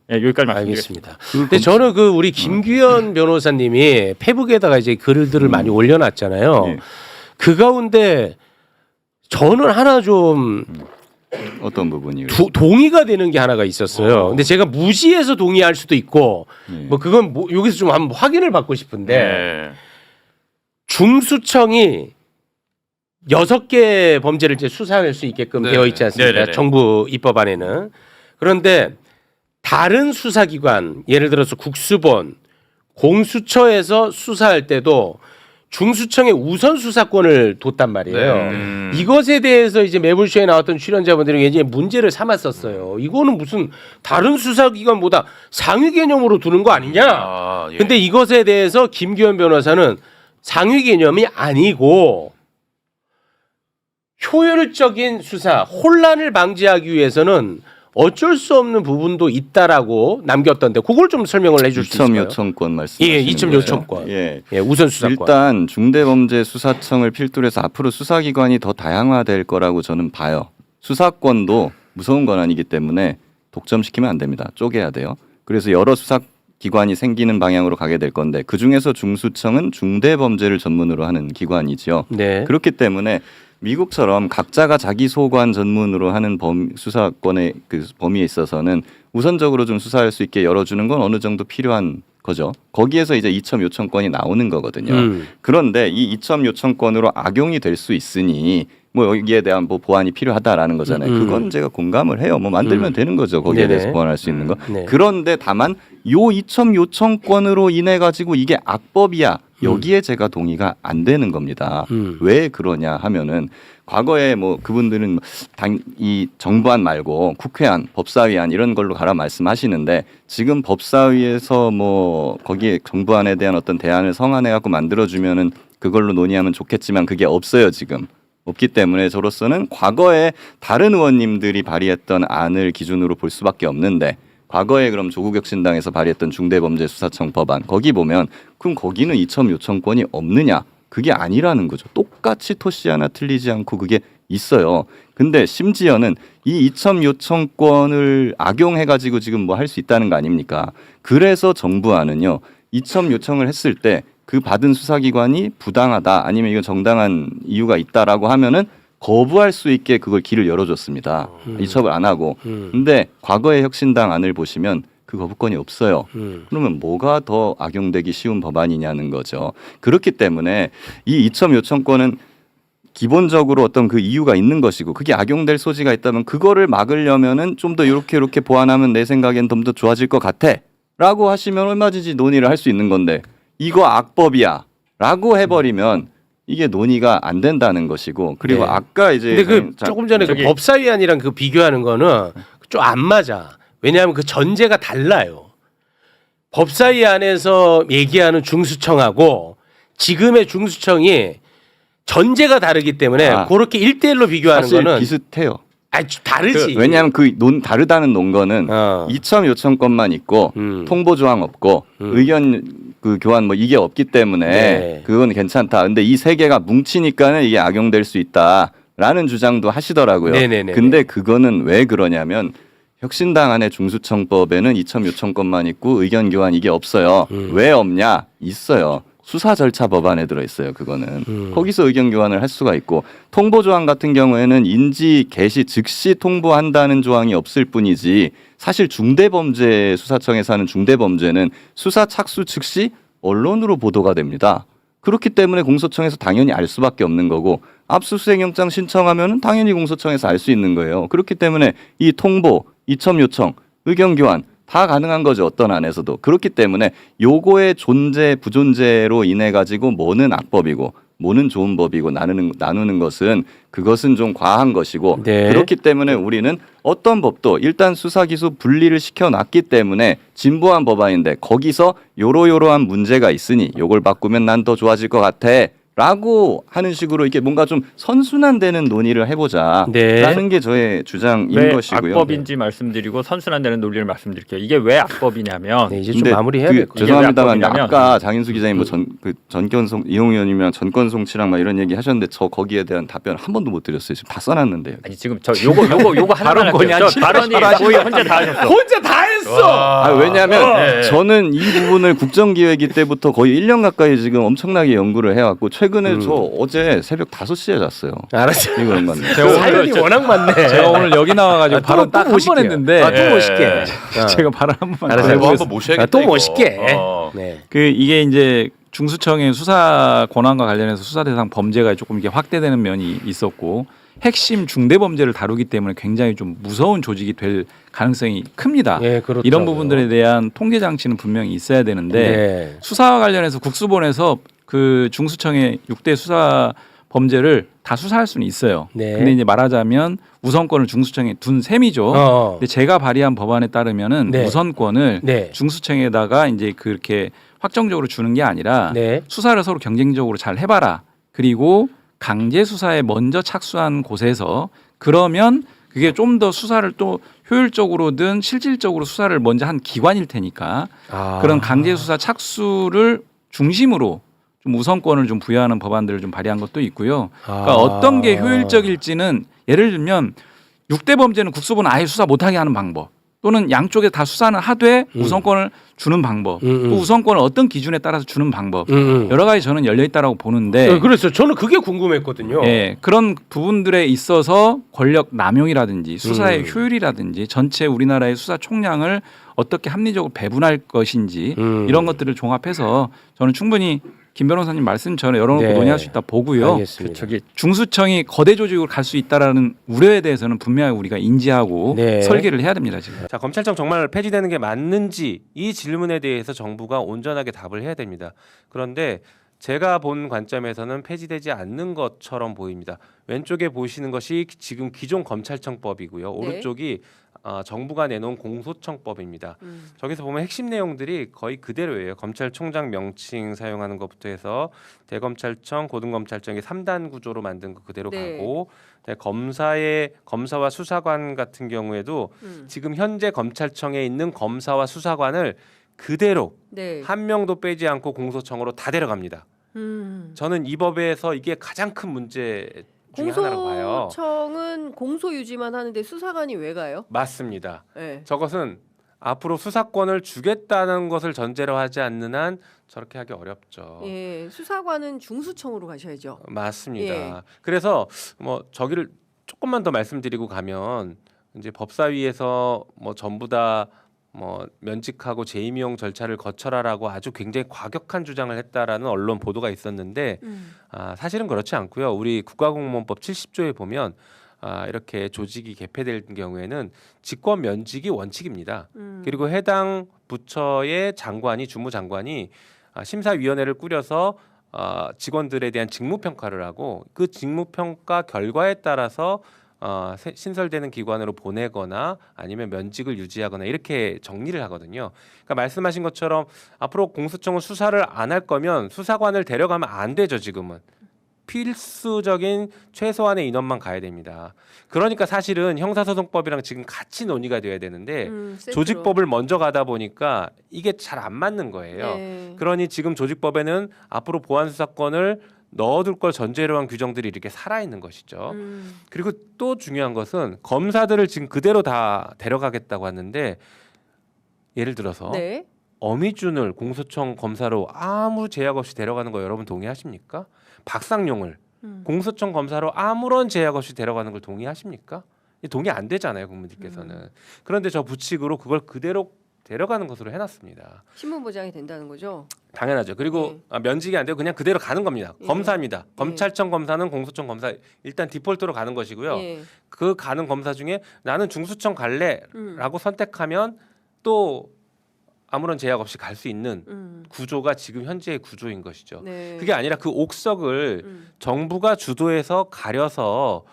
네, 여기까지 말씀드리겠습니다. 알겠습니다. 근데 저는 그 우리 김규현 변호사님이 페북에다가 이제 글들을 많이 올려놨잖아요. 예. 그 가운데 저는 하나 좀 어떤 부분이 동의가 되는 게 하나가 있었어요. 근데 제가 무시해서 동의할 수도 있고 뭐 그건 뭐 여기서 좀 한번 확인을 받고 싶은데 네. 중수청이 6개 범죄를 이제 수사할 수 있게끔 네. 되어 있지 않습니까? 네네네. 정부 입법안에는. 그런데 다른 수사기관, 예를 들어서 국수본, 공수처에서 수사할 때도 중수청에 우선 수사권을 뒀단 말이에요. 네. 이것에 대해서 이제 매불쇼에 나왔던 출연자분들이 굉장히 문제를 삼았었어요. 이거는 무슨 다른 수사기관보다 상위 개념으로 두는 거 아니냐? 예. 근데 이것에 대해서 김규현 변호사는 상위 개념이 아니고 효율적인 수사, 혼란을 방지하기 위해서는 어쩔 수 없는 부분도 있다라고 남겼던데 그걸 좀 설명을 해줄 수 있을까요? 2점 요청권 말씀하시는 예, 2점 거죠? 요청권. 예. 예, 우선 수사권. 일단 중대범죄수사청을 필두로 해서 앞으로 수사기관이 더 다양화될 거라고 저는 봐요. 수사권도 무서운 권한이기 때문에 독점시키면 안 됩니다. 쪼개야 돼요. 그래서 여러 수사기관이 생기는 방향으로 가게 될 건데 그중에서 중수청은 중대범죄를 전문으로 하는 기관이지요. 네. 그렇기 때문에 미국처럼 각자가 자기 소관 전문으로 하는 수사권의 그 범위에 있어서는 우선적으로 좀 수사할 수 있게 열어주는 건 어느 정도 필요한 거죠. 거기에서 이제 이첨 요청권이 나오는 거거든요. 그런데 이 이첨 요청권으로 악용이 될 수 있으니 뭐 여기에 대한 뭐 보완이 필요하다라는 거잖아요. 그건 제가 공감을 해요. 뭐 만들면 되는 거죠. 거기에 네네. 대해서 보완할 수 있는 거. 네. 그런데 다만 요 이첩 요청권으로 인해 가지고 이게 악법이야. 여기에 제가 동의가 안 되는 겁니다. 왜 그러냐 하면은 과거에 뭐 그분들은 이 정부안 말고 국회안, 법사위안 이런 걸로 가라 말씀하시는데 지금 법사위에서 뭐 거기에 정부안에 대한 어떤 대안을 성안해 갖고 만들어 주면은 그걸로 논의하면 좋겠지만 그게 없어요, 지금. 없기 때문에 저로서는 과거에 다른 의원님들이 발의했던 안을 기준으로 볼 수밖에 없는데 과거에 그럼 조국혁신당에서 발의했던 중대범죄수사청 법안 거기 보면 그럼 거기는 이첩 요청권이 없느냐? 그게 아니라는 거죠. 똑같이 토시 하나 틀리지 않고 그게 있어요. 근데 심지어는 이 이첩 요청권을 악용해 가지고 지금 뭐 할 수 있다는 거 아닙니까? 그래서 정부안은요. 이첩 요청을 했을 때 그 받은 수사기관이 부당하다 아니면 이건 정당한 이유가 있다라고 하면은 거부할 수 있게 그걸 길을 열어줬습니다. 이첩을 안 하고. 근데 과거의 혁신당 안을 보시면 그 거부권이 없어요. 그러면 뭐가 더 악용되기 쉬운 법안이냐는 거죠. 그렇기 때문에 이 이첩 요청권은 기본적으로 어떤 그 이유가 있는 것이고 그게 악용될 소지가 있다면 그거를 막으려면은 좀 더 이렇게 보완하면 내 생각엔 좀 더 좋아질 것 같아라고 하시면 얼마든지 논의를 할 수 있는 건데 이거 악법이야라고 해버리면 이게 논의가 안 된다는 것이고 그리고 네. 아까 이제 근데 그 조금 전에 그 저기- 법사위안이랑 그 비교하는 거는 좀 안 맞아. 왜냐하면 그 전제가 달라요. 법사위안에서 얘기하는 중수청하고 지금의 중수청이 전제가 다르기 때문에 그렇게 1대1로 비교하는 사실 거는 비슷해요. 다르지. 왜냐하면 다르다는 논거는 이첩 요청권만 있고 통보 조항 없고 의견 그 교환 뭐 이게 없기 때문에 네. 그건 괜찮다. 근데 이 세 개가 뭉치니까는 이게 악용될 수 있다라는 주장도 하시더라고요. 네네네. 근데 그거는 왜 그러냐면 혁신당 안에 중수청법에는 이첩 요청권만 있고 의견 교환 이게 없어요. 왜 없냐? 있어요. 수사 절차 법안에 들어 있어요. 그거는 거기서 의견 교환을 할 수가 있고 통보 조항 같은 경우에는 인지 개시 즉시 통보한다는 조항이 없을 뿐이지 사실 중대범죄 수사청에서 하는 중대범죄는 수사 착수 즉시 언론으로 보도가 됩니다. 그렇기 때문에 공소청에서 당연히 알 수밖에 없는 거고 압수수색영장 신청하면 당연히 공소청에서 알 수 있는 거예요. 그렇기 때문에 이 통보, 이첩 요청, 의견 교환 다 가능한 거죠. 어떤 안에서도. 그렇기 때문에 요거의 존재 부존재로 인해 가지고 뭐는 악법이고 뭐는 좋은 법이고 나누는 것은 그것은 좀 과한 것이고 네. 그렇기 때문에 우리는 어떤 법도 일단 수사 기소 분리를 시켜놨기 때문에 진보한 법안인데 거기서 요러요러한 문제가 있으니 요걸 바꾸면 난 더 좋아질 것 같아 라고 하는 식으로 이렇게 뭔가 좀 선순환되는 논의를 해보자 네. 라는 게 저의 주장인 왜 것이고요. 악법인지 말씀드리고 선순환되는 논리를 말씀드릴게요. 이게 왜 악법이냐면 네, 이제 좀 근데 마무리해야 될 것 같아요. 죄송합니다만 이게 왜 아까 장인수 기자님 뭐 전권송 이용 의원님이랑 전권송치랑 막 이런 얘기 하셨는데 저 거기에 대한 답변 한 번도 못 드렸어요. 지금 다 써놨는데요. 아니 지금 저 요거 하나만 할게요. 저 발언이 거의 혼자 다 하셨어. 혼자 다 했어. 왜냐하면 저는 이 부분을 국정기획위 때부터 거의 1년 가까이 지금 엄청나게 연구를 해왔고 최근에 저 어제 새벽 5시에 잤어요. 알았어. 이건 맞네. 사연이 워낙 많네. 제가 오늘 여기 나와가지고 또 발언 딱 한 번 모실게요. 했는데 또 모실게. 제가 발언 한 번만 알았어요. 더 뭐 해보겠습니다. 한번 모셔야겠다. 또 이거. 멋있게. 어. 네. 그 이게 이제 중수청의 수사 권한과 관련해서 수사 대상 범죄가 조금 이게 확대되는 면이 있었고 핵심 중대 범죄를 다루기 때문에 굉장히 좀 무서운 조직이 될 가능성이 큽니다. 예, 그렇죠. 이런 부분들에 대한 통계 장치는 분명히 있어야 되는데 네. 수사와 관련해서 국수본에서 그 중수청의 6대 수사 범죄를 다 수사할 수는 있어요. 네. 근데 이제 말하자면 우선권을 중수청에 둔 셈이죠. 근데 제가 발의한 법안에 따르면은 네. 우선권을 네. 중수청에다가 이제 그렇게 확정적으로 주는 게 아니라 네. 수사를 서로 경쟁적으로 잘 해봐라. 그리고 강제 수사에 먼저 착수한 곳에서 그러면 그게 좀 더 수사를 또 효율적으로든 실질적으로 수사를 먼저 한 기관일 테니까 그런 강제 수사 착수를 중심으로 좀 우선권을 좀 부여하는 법안들을 좀 발의한 것도 있고요. 그러니까 어떤 게 효율적일지는 예를 들면 6대 범죄는 국수본은 아예 수사 못하게 하는 방법 또는 양쪽에 다 수사는 하되 우선권을 주는 방법 또 우선권을 어떤 기준에 따라서 주는 방법 여러 가지 저는 열려 있다라고 보는데 네, 그래서 저는 그게 궁금했거든요. 예, 그런 부분들에 있어서 권력 남용이라든지 수사의 효율이라든지 전체 우리나라의 수사 총량을 어떻게 합리적으로 배분할 것인지 이런 것들을 종합해서 저는 충분히 김 변호사님 말씀처럼 열어놓고 네. 논의할 수 있다 보고요. 알겠습니다. 저기 중수청이 거대 조직으로 갈 수 있다라는 우려에 대해서는 분명히 우리가 인지하고 네. 설계를 해야 됩니다. 지금. 자, 검찰청 정말 폐지되는 게 맞는지 이 질문에 대해서 정부가 온전하게 답을 해야 됩니다. 그런데 제가 본 관점에서는 폐지되지 않는 것처럼 보입니다. 왼쪽에 보시는 것이 지금 기존 검찰청법이고요. 오른쪽이 정부가 내놓은 공소청법입니다. 저기서 보면 핵심 내용들이 거의 그대로예요. 검찰총장 명칭 사용하는 것부터 해서 대검찰청, 고등검찰청의 3단 구조로 만든 거 그대로 네. 가고 검사와 수사관 같은 경우에도 지금 현재 검찰청에 있는 검사와 수사관을 그대로 네. 한 명도 빼지 않고 공소청으로 다 데려갑니다. 저는 이 법에서 이게 가장 큰 문제 중에 하나라고 봐요. 공소청은 공소 유지만 하는데 수사관이 왜 가요? 맞습니다. 네. 저것은 앞으로 수사권을 주겠다는 것을 전제로 하지 않는 한 저렇게 하기 어렵죠. 예, 수사관은 중수청으로 가셔야죠. 맞습니다. 예. 그래서 뭐 저기를 조금만 더 말씀드리고 가면 이제 법사위에서 뭐 전부 다 뭐 면직하고 재임용 절차를 거쳐라라고 아주 굉장히 과격한 주장을 했다라는 언론 보도가 있었는데 사실은 그렇지 않고요. 우리 국가공무원법 70조에 보면 이렇게 조직이 개폐될 경우에는 직권 면직이 원칙입니다. 그리고 해당 부처의 장관이 주무장관이 심사위원회를 꾸려서 직원들에 대한 직무평가를 하고 그 직무평가 결과에 따라서 신설되는 기관으로 보내거나 아니면 면직을 유지하거나 이렇게 정리를 하거든요. 그러니까 말씀하신 것처럼 앞으로 공수청은 수사를 안 할 거면 수사관을 데려가면 안 되죠. 지금은 필수적인 최소한의 인원만 가야 됩니다. 그러니까 사실은 형사소송법이랑 지금 같이 논의가 돼야 되는데 세트로. 조직법을 먼저 가다 보니까 이게 잘 안 맞는 거예요. 네. 그러니 지금 조직법에는 앞으로 보안수사권을 넣어둘 걸 전제로 한 규정들이 이렇게 살아있는 것이죠. 그리고 또 중요한 것은 검사들을 지금 그대로 다 데려가겠다고 하는데 예를 들어서 네. 어미준을 공소청 검사로 아무 제약 없이 데려가는 거 여러분 동의하십니까? 박상용을 공소청 검사로 아무런 제약 없이 데려가는 걸 동의하십니까? 동의 안 되잖아요, 국민들께서는. 그런데 저 부칙으로 그걸 그대로 데려가는 것으로 해놨습니다. 신분 보장이 된다는 거죠. 당연하죠. 그리고 면직이 안 되고 그냥 그대로 가는 겁니다. 예. 검사입니다. 예. 검찰청 검사는 공소청 검사 일단 디폴트로 가는 것이고요. 예. 그 가는 검사 중에 나는 중수청 갈래라고 선택하면 또 아무런 제약 없이 갈 수 있는 구조가 지금 현재의 구조인 것이죠. 네. 그게 아니라 그 옥석을 정부가 주도해서 가려서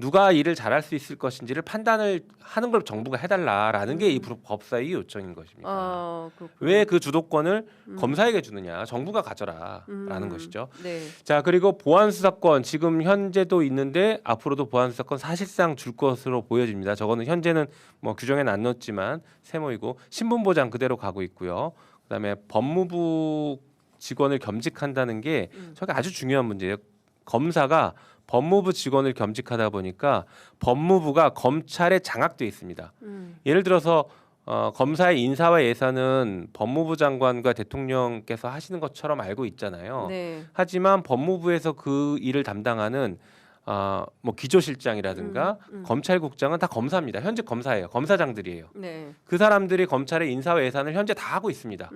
누가 일을 잘할 수 있을 것인지를 판단을 하는 걸 정부가 해달라라는 게 이 법사위 요청인 것입니다. 아, 왜 그 주도권을 검사에게 주느냐? 정부가 가져라라는 것이죠. 네. 자, 그리고 보안수사권 지금 현재도 있는데 앞으로도 보안수사권 사실상 줄 것으로 보여집니다. 저거는 현재는 뭐 규정에는 안 넣었지만 세모이고 신분보장 그대로 가고 있고요. 그다음에 법무부 직원을 겸직한다는 게 저게 아주 중요한 문제예요. 검사가 법무부 직원을 겸직하다 보니까 법무부가 검찰에 장악돼 있습니다. 예를 들어서 검사의 인사와 예산은 법무부 장관과 대통령께서 하시는 것처럼 알고 있잖아요. 네. 하지만 법무부에서 그 일을 담당하는 뭐 기조실장이라든가 검찰국장은 다 검사입니다. 현직 검사예요. 검사장들이에요. 네. 그 사람들이 검찰의 인사와 예산을 현재 다 하고 있습니다.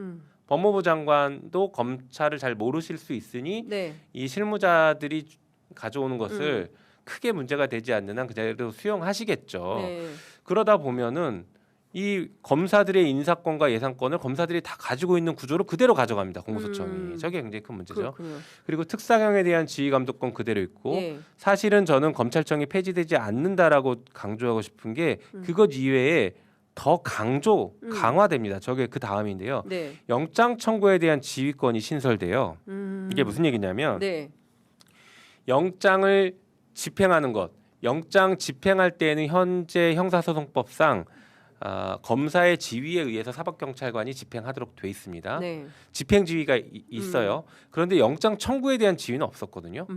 법무부 장관도 검찰을 잘 모르실 수 있으니 네. 이 실무자들이 가져오는 것을 크게 문제가 되지 않는 한 그대로 수용하시겠죠. 네. 그러다 보면은 이 검사들의 인사권과 예산권을 검사들이 다 가지고 있는 구조로 그대로 가져갑니다. 공소청이. 저게 굉장히 큰 문제죠. 그렇군요. 그리고 특사경에 대한 지휘감독권 그대로 있고 예. 사실은 저는 검찰청이 폐지되지 않는다라고 강조하고 싶은 게 그것 이외에 더 강화됩니다. 저게 그 다음인데요. 네. 영장 청구에 대한 지휘권이 신설돼요. 이게 무슨 얘기냐면 네. 영장을 집행하는 것, 영장 집행할 때에는 현재 형사소송법상 검사의 지휘에 의해서 사법경찰관이 집행하도록 돼 있습니다. 네. 집행 지휘가 있어요. 그런데 영장 청구에 대한 지휘는 없었거든요.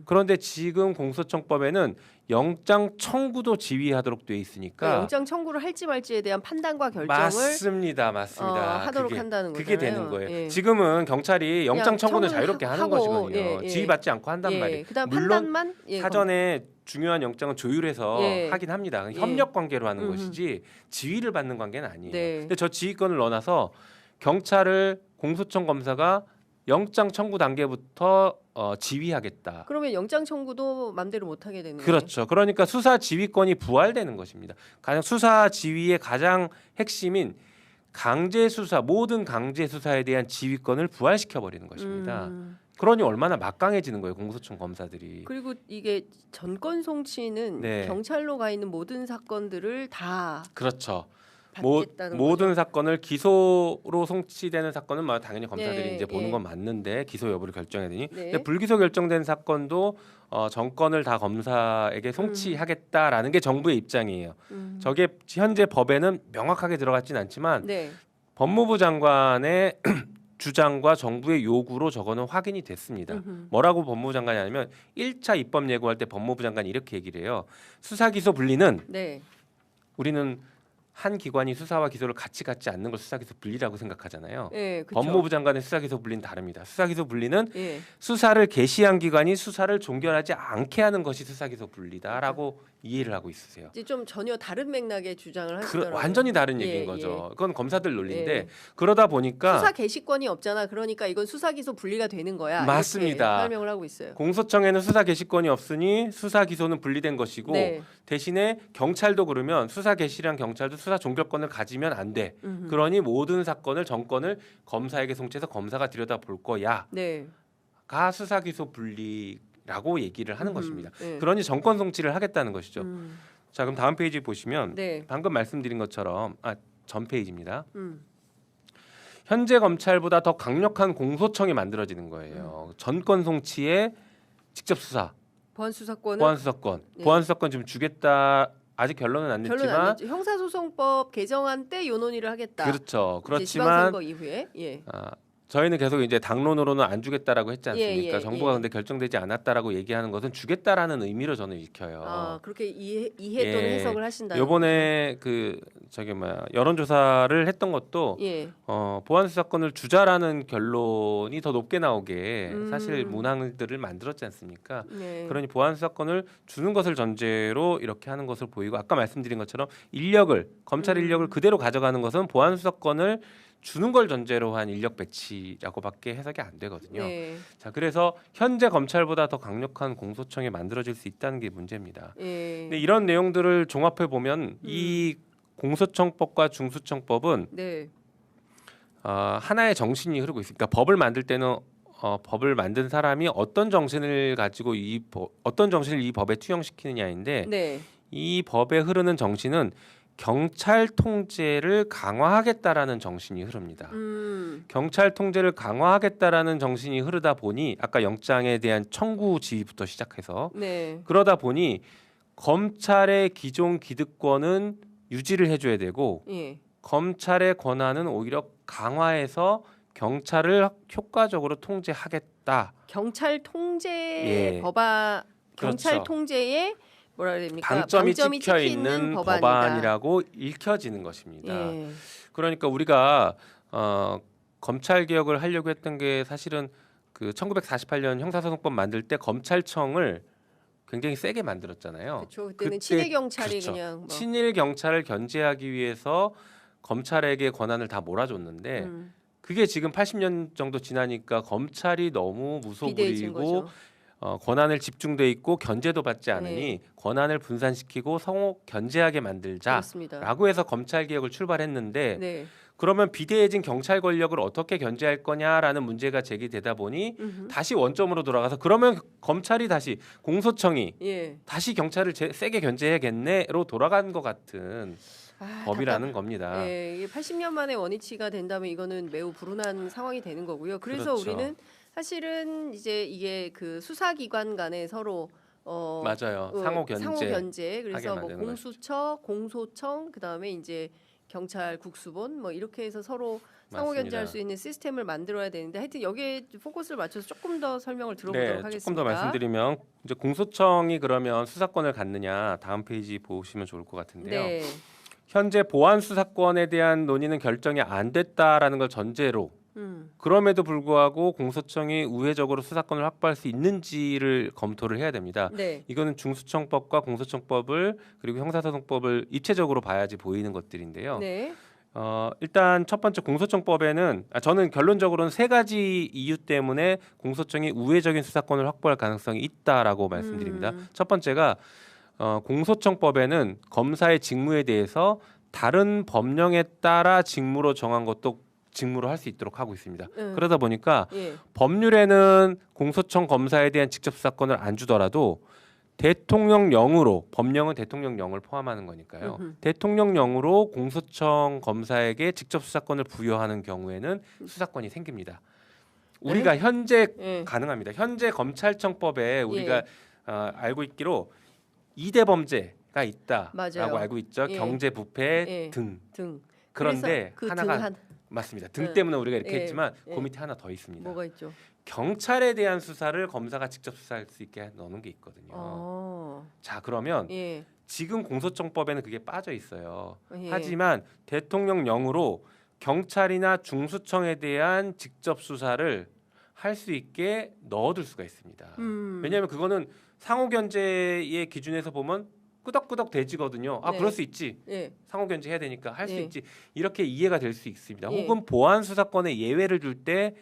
그런데 지금 공소청법에는 영장 청구도 지휘하도록 돼 있으니까 그러니까 영장 청구를 할지 말지에 대한 판단과 결정을 맞습니다. 하도록 한다는 그게 거잖아요. 되는 거예요. 예. 지금은 경찰이 영장 그냥 청구는 청구를 자유롭게 하는 하고, 것이거든요. 예, 예. 지휘받지 않고 한단 예. 말이에요. 그다음 물론 판단만 사전에 중요한 영장은 조율해서 예. 하긴 합니다. 예. 협력 관계로 하는 것이지 지휘를 받는 관계는 아니에요. 네. 근데 저 지휘권을 넣어놔서 경찰을 공소청 검사가 영장 청구 단계부터 지휘하겠다. 그러면 영장 청구도 맘대로 못 하게 되는 거예요. 그렇죠. 그러니까 수사 지휘권이 부활되는 것입니다. 가장 수사 지휘의 가장 핵심인 강제 수사, 모든 강제 수사에 대한 지휘권을 부활시켜 버리는 것입니다. 그러니 얼마나 막강해지는 거예요, 공소청 검사들이. 그리고 이게 전권 송치는 네. 경찰로 가 있는 모든 사건들을 다 그렇죠. 받겠다는 모든 사건을 기소로 송치되는 사건은 뭐 당연히 검사들이 예, 이제 보는 예. 건 맞는데 기소 여부를 결정해야 되니. 네. 근데 불기소 결정된 사건도 정권을 다 검사에게 송치하겠다라는 게 정부의 입장이에요. 저게 현재 법에는 명확하게 들어갔진 않지만 네. 법무부 장관의 주장과 정부의 요구로 저거는 확인이 됐습니다. 뭐라고 법무부 장관이 하냐면 1차 입법 예고할 때 법무부 장관이 이렇게 얘기를 해요. 수사 기소 분리는 네. 우리는 한 기관이 수사와 기소를 같이 갖지 않는 걸 수사 기소 분리라고 생각하잖아요. 예, 그쵸. 법무부 장관의 수사 기소 분리는 다릅니다. 수사 기소 분리는 예. 수사를 개시한 기관이 수사를 종결하지 않게 하는 것이 수사 기소 분리다라고 이해를 하고 있으세요. 이제 좀 전혀 다른 맥락의 주장을 하시더라고요. 완전히 다른 예, 얘기인 예. 거죠. 그건 검사들 논리인데 예. 그러다 보니까 수사 개시권이 없잖아. 그러니까 이건 수사 기소 분리가 되는 거야. 맞습니다. 이렇게 설명을 하고 있어요. 공소청에는 수사 개시권이 없으니 수사 기소는 분리된 것이고 네. 대신에 경찰도 그러면 수사 개시랑 경찰도 수사 종결권을 가지면 안 돼. 그러니 모든 사건을 정권을 검사에게 송치해서 검사가 들여다볼 거야가 네. 수사 기소 분리라고 얘기를 하는 것입니다. 네. 그러니 정권 송치를 하겠다는 것이죠. 자, 그럼 다음 페이지 보시면 네. 방금 말씀드린 것처럼 전 페이지입니다. 음. 현재 검찰보다 더 강력한 공소청이 만들어지는 거예요. 전권 송치에 직접 수사, 보안 수사권은 보안 수사권, 네. 보안 수사권 지금 주겠다. 아직 결론은 안 결론 안 냈지만 냈죠. 형사소송법 개정안 때 요 논의를 하겠다. 그렇죠. 이제 그렇지만 지방선거 이후에 예. 저희는 계속 이제 당론으로는 안 주겠다라고 했지 않습니까? 예, 정부가 예. 근데 결정되지 않았다라고 얘기하는 것은 주겠다라는 의미로 저는 읽혀요. 아 그렇게 이해 또는 예. 해석을 하신다. 요번에 여론조사를 했던 것도 예. 보안 수사권을 주자라는 결론이 더 높게 나오게 사실 음. 문항들을 만들었지 않습니까? 네. 그러니 보안 수사권을 주는 것을 전제로 이렇게 하는 것을 보이고 아까 말씀드린 것처럼 검찰 인력을 그대로 가져가는 것은 보안 수사권을 주는 걸 전제로 한 인력 배치라고밖에 해석이 안 되거든요. 네. 자, 그래서 현재 검찰보다 더 강력한 공소청이 만들어질 수 있다는 게 문제입니다. 예. 근데 이런 내용들을 종합해 보면 이 공소청법과 중수청법은 네. 하나의 정신이 흐르고 있습니다. 그러니까 법을 만들 때는 법을 만든 사람이 어떤 정신을 가지고 어떤 정신을 이 법에 투영시키느냐인데 네. 이 법에 흐르는 정신은 경찰 통제를 강화하겠다라는 정신이 흐릅니다. 경찰 통제를 강화하겠다라는 정신이 흐르다 보니 아까 영장에 대한 청구 지휘부터 시작해서 네. 그러다 보니 검찰의 기존 기득권은 유지를 해줘야 되고 예. 검찰의 권한은 오히려 강화해서 경찰을 효과적으로 통제하겠다. 경찰 통제 예. 경찰 그렇죠. 통제에 뭐라 그래야 됩니까? 방점이 찍혀 있는 법안이라고 읽혀지는 것입니다. 예. 그러니까 우리가 검찰 개혁을 하려고 했던 게 사실은 그 1948년 형사소송법 만들 때 검찰청을 굉장히 세게 만들었잖아요. 그렇죠. 그때는 그때- 친일 경찰이 그렇죠. 그냥 뭐. 친일 경찰을 견제하기 위해서 검찰에게 권한을 다 몰아줬는데 그게 지금 80년 정도 지나니까 검찰이 너무 비대해진 무소불위고 거죠. 권한을 집중돼 있고 견제도 받지 않으니 네. 권한을 분산시키고 성호 견제하게 만들자라고 그렇습니다. 해서 검찰 개혁을 출발했는데 네. 그러면 비대해진 경찰 권력을 어떻게 견제할 거냐라는 문제가 제기되다 보니 다시 원점으로 돌아가서 그러면 검찰이 다시 공소청이 예. 다시 경찰을 세게 견제해야겠네로 돌아간 것 같은 아, 법이라는 겁니다. 예, 이게 80년 만에 원위치가 된다면 이거는 매우 불운한 상황이 되는 거고요. 그래서 그렇죠. 우리는 사실은 이제 이게 그 수사기관 간에 서로 맞아요. 상호 견제 그래서 뭐 만드는 공수처, 공소청, 그다음에 이제 경찰 국수본 뭐 이렇게 해서 서로 상호 맞습니다. 견제할 수 있는 시스템을 만들어야 되는데 하여튼 여기에 포커스를 맞춰서 조금 더 설명을 들어보도록 하겠습니다. 조금 더 말씀드리면 이제 공소청이 그러면 수사권을 갖느냐 다음 페이지 보시면 좋을 것 같은데요. 네. 현재 보안 수사권에 대한 논의는 결정이 안 됐다라는 걸 전제로 그럼에도 불구하고 공소청이 우회적으로 수사권을 확보할 수 있는지를 검토를 해야 됩니다. 네. 이거는 중수청법과 공소청법을 그리고 형사소송법을 입체적으로 봐야지 보이는 것들인데요. 네. 일단 첫 번째 공소청법에는 저는 결론적으로는 세 가지 이유 때문에 공소청이 우회적인 수사권을 확보할 가능성이 있다라고 말씀드립니다. 첫 번째가 공소청법에는 검사의 직무에 대해서 다른 법령에 따라 직무로 정한 것도 직무로 할 수 있도록 하고 있습니다. 그러다 보니까 예. 법률에는 공소청 검사에 대한 직접 수사권을 안 주더라도 대통령령으로, 법령은 대통령령을 포함하는 거니까요. 대통령령으로 공소청 검사에게 직접 수사권을 부여하는 경우에는 수사권이 생깁니다. 우리가 현재 예. 가능합니다. 현재 검찰청법에 우리가 알고 있기로 2대 범죄가 있다라고 맞아요. 알고 있죠. 예. 경제, 부패 예. 등. 등. 그런데 그래서 그 하나가 등 한, 맞습니다. 등 네. 때문에 우리가 이렇게 예. 했지만 예. 그 밑에 하나 더 있습니다. 뭐가 있죠? 경찰에 대한 수사를 검사가 직접 수사할 수 있게 넣는 게 있거든요. 자, 그러면 예. 지금 공소청법에는 그게 빠져 있어요. 예. 하지만 대통령령으로 경찰이나 중수청에 대한 직접 수사를 할 수 있게 넣어둘 수가 있습니다. 왜냐하면 그거는 상호견제의 기준에서 보면 끄덕끄덕 돼지거든요. 네. 그럴 수 있지. 예. 상호견제 해야 되니까 할 수 예. 있지. 이렇게 이해가 될 수 있습니다. 예. 혹은 보안 수사권에 예외를 둘 때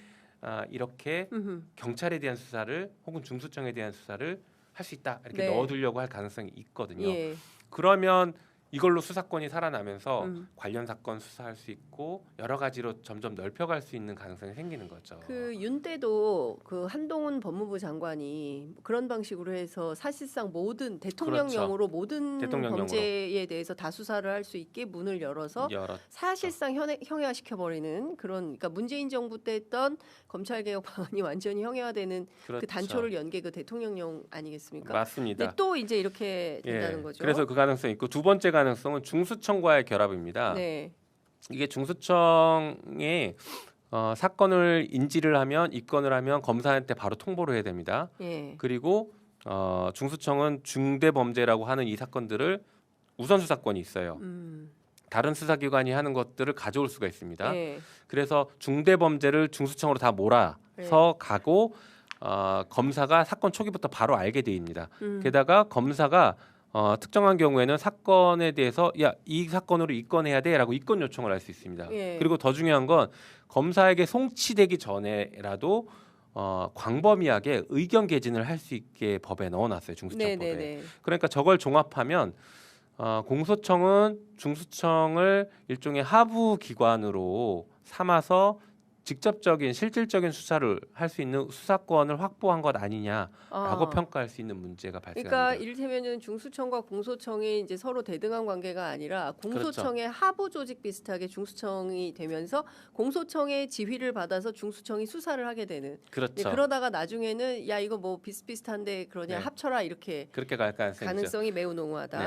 이렇게 음흠. 경찰에 대한 수사를 혹은 중수청에 대한 수사를 할 수 있다. 이렇게 네. 넣어두려고 할 가능성이 있거든요. 예. 그러면 이걸로 수사권이 살아나면서 음. 관련 사건 수사할 수 있고 여러 가지로 점점 넓혀갈 수 있는 가능성이 생기는 거죠. 그 윤 때도 그 한동훈 법무부 장관이 그런 방식으로 해서 사실상 모든 대통령령으로 모든 대통령령으로. 범죄에 대해서 다 수사를 할 수 있게 문을 열어서 사실상 형해화시켜 버리는 그런 그러니까 문재인 정부 때 했던 검찰 개혁 방안이 완전히 형해화되는 그렇죠. 그 단초를 연 게 그 대통령령 아니겠습니까? 맞습니다. 근데 또 이제 이렇게 된다는 예, 거죠. 그래서 그 가능성이 있고 두 번째 가능성은 중수청과의 결합입니다. 네. 이게 중수청에 사건을 인지를 하면 입건을 하면 검사한테 바로 통보를 해야 됩니다. 예. 그리고 중수청은 중대범죄라고 하는 이 사건들을 우선 수사권이 있어요. 다른 수사기관이 하는 것들을 가져올 수가 있습니다. 예. 그래서 중대범죄를 중수청으로 다 몰아서 네. 가고 검사가 사건 초기부터 바로 알게 됩니다. 음. 게다가 검사가 특정한 경우에는 사건에 대해서 이 사건으로 입건해야 돼라고 입건 요청을 할 수 있습니다. 예. 그리고 더 중요한 건 검사에게 송치되기 전에라도 광범위하게 의견 개진을 할 수 있게 법에 넣어놨어요. 중수청법에. 네네네. 그러니까 저걸 종합하면 공소청은 중수청을 일종의 하부 기관으로 삼아서 직접적인 실질적인 수사를 할 수 있는 수사권을 확보한 것 아니냐라고 평가할 수 있는 문제가 발생합니다. 그러니까 이를테면은 중수청과 공소청이 이제 서로 대등한 관계가 아니라 공소청의 하부 조직 비슷하게 중수청이 되면서 공소청의 지휘를 받아서 중수청이 수사를 하게 되는. 그렇죠. 네, 그러다가 나중에는 야 이거 뭐 비슷비슷한데 그러냐 네. 합쳐라 이렇게 그렇게 갈 가능성이 있죠. 가능성이 매우 농후하다. 네,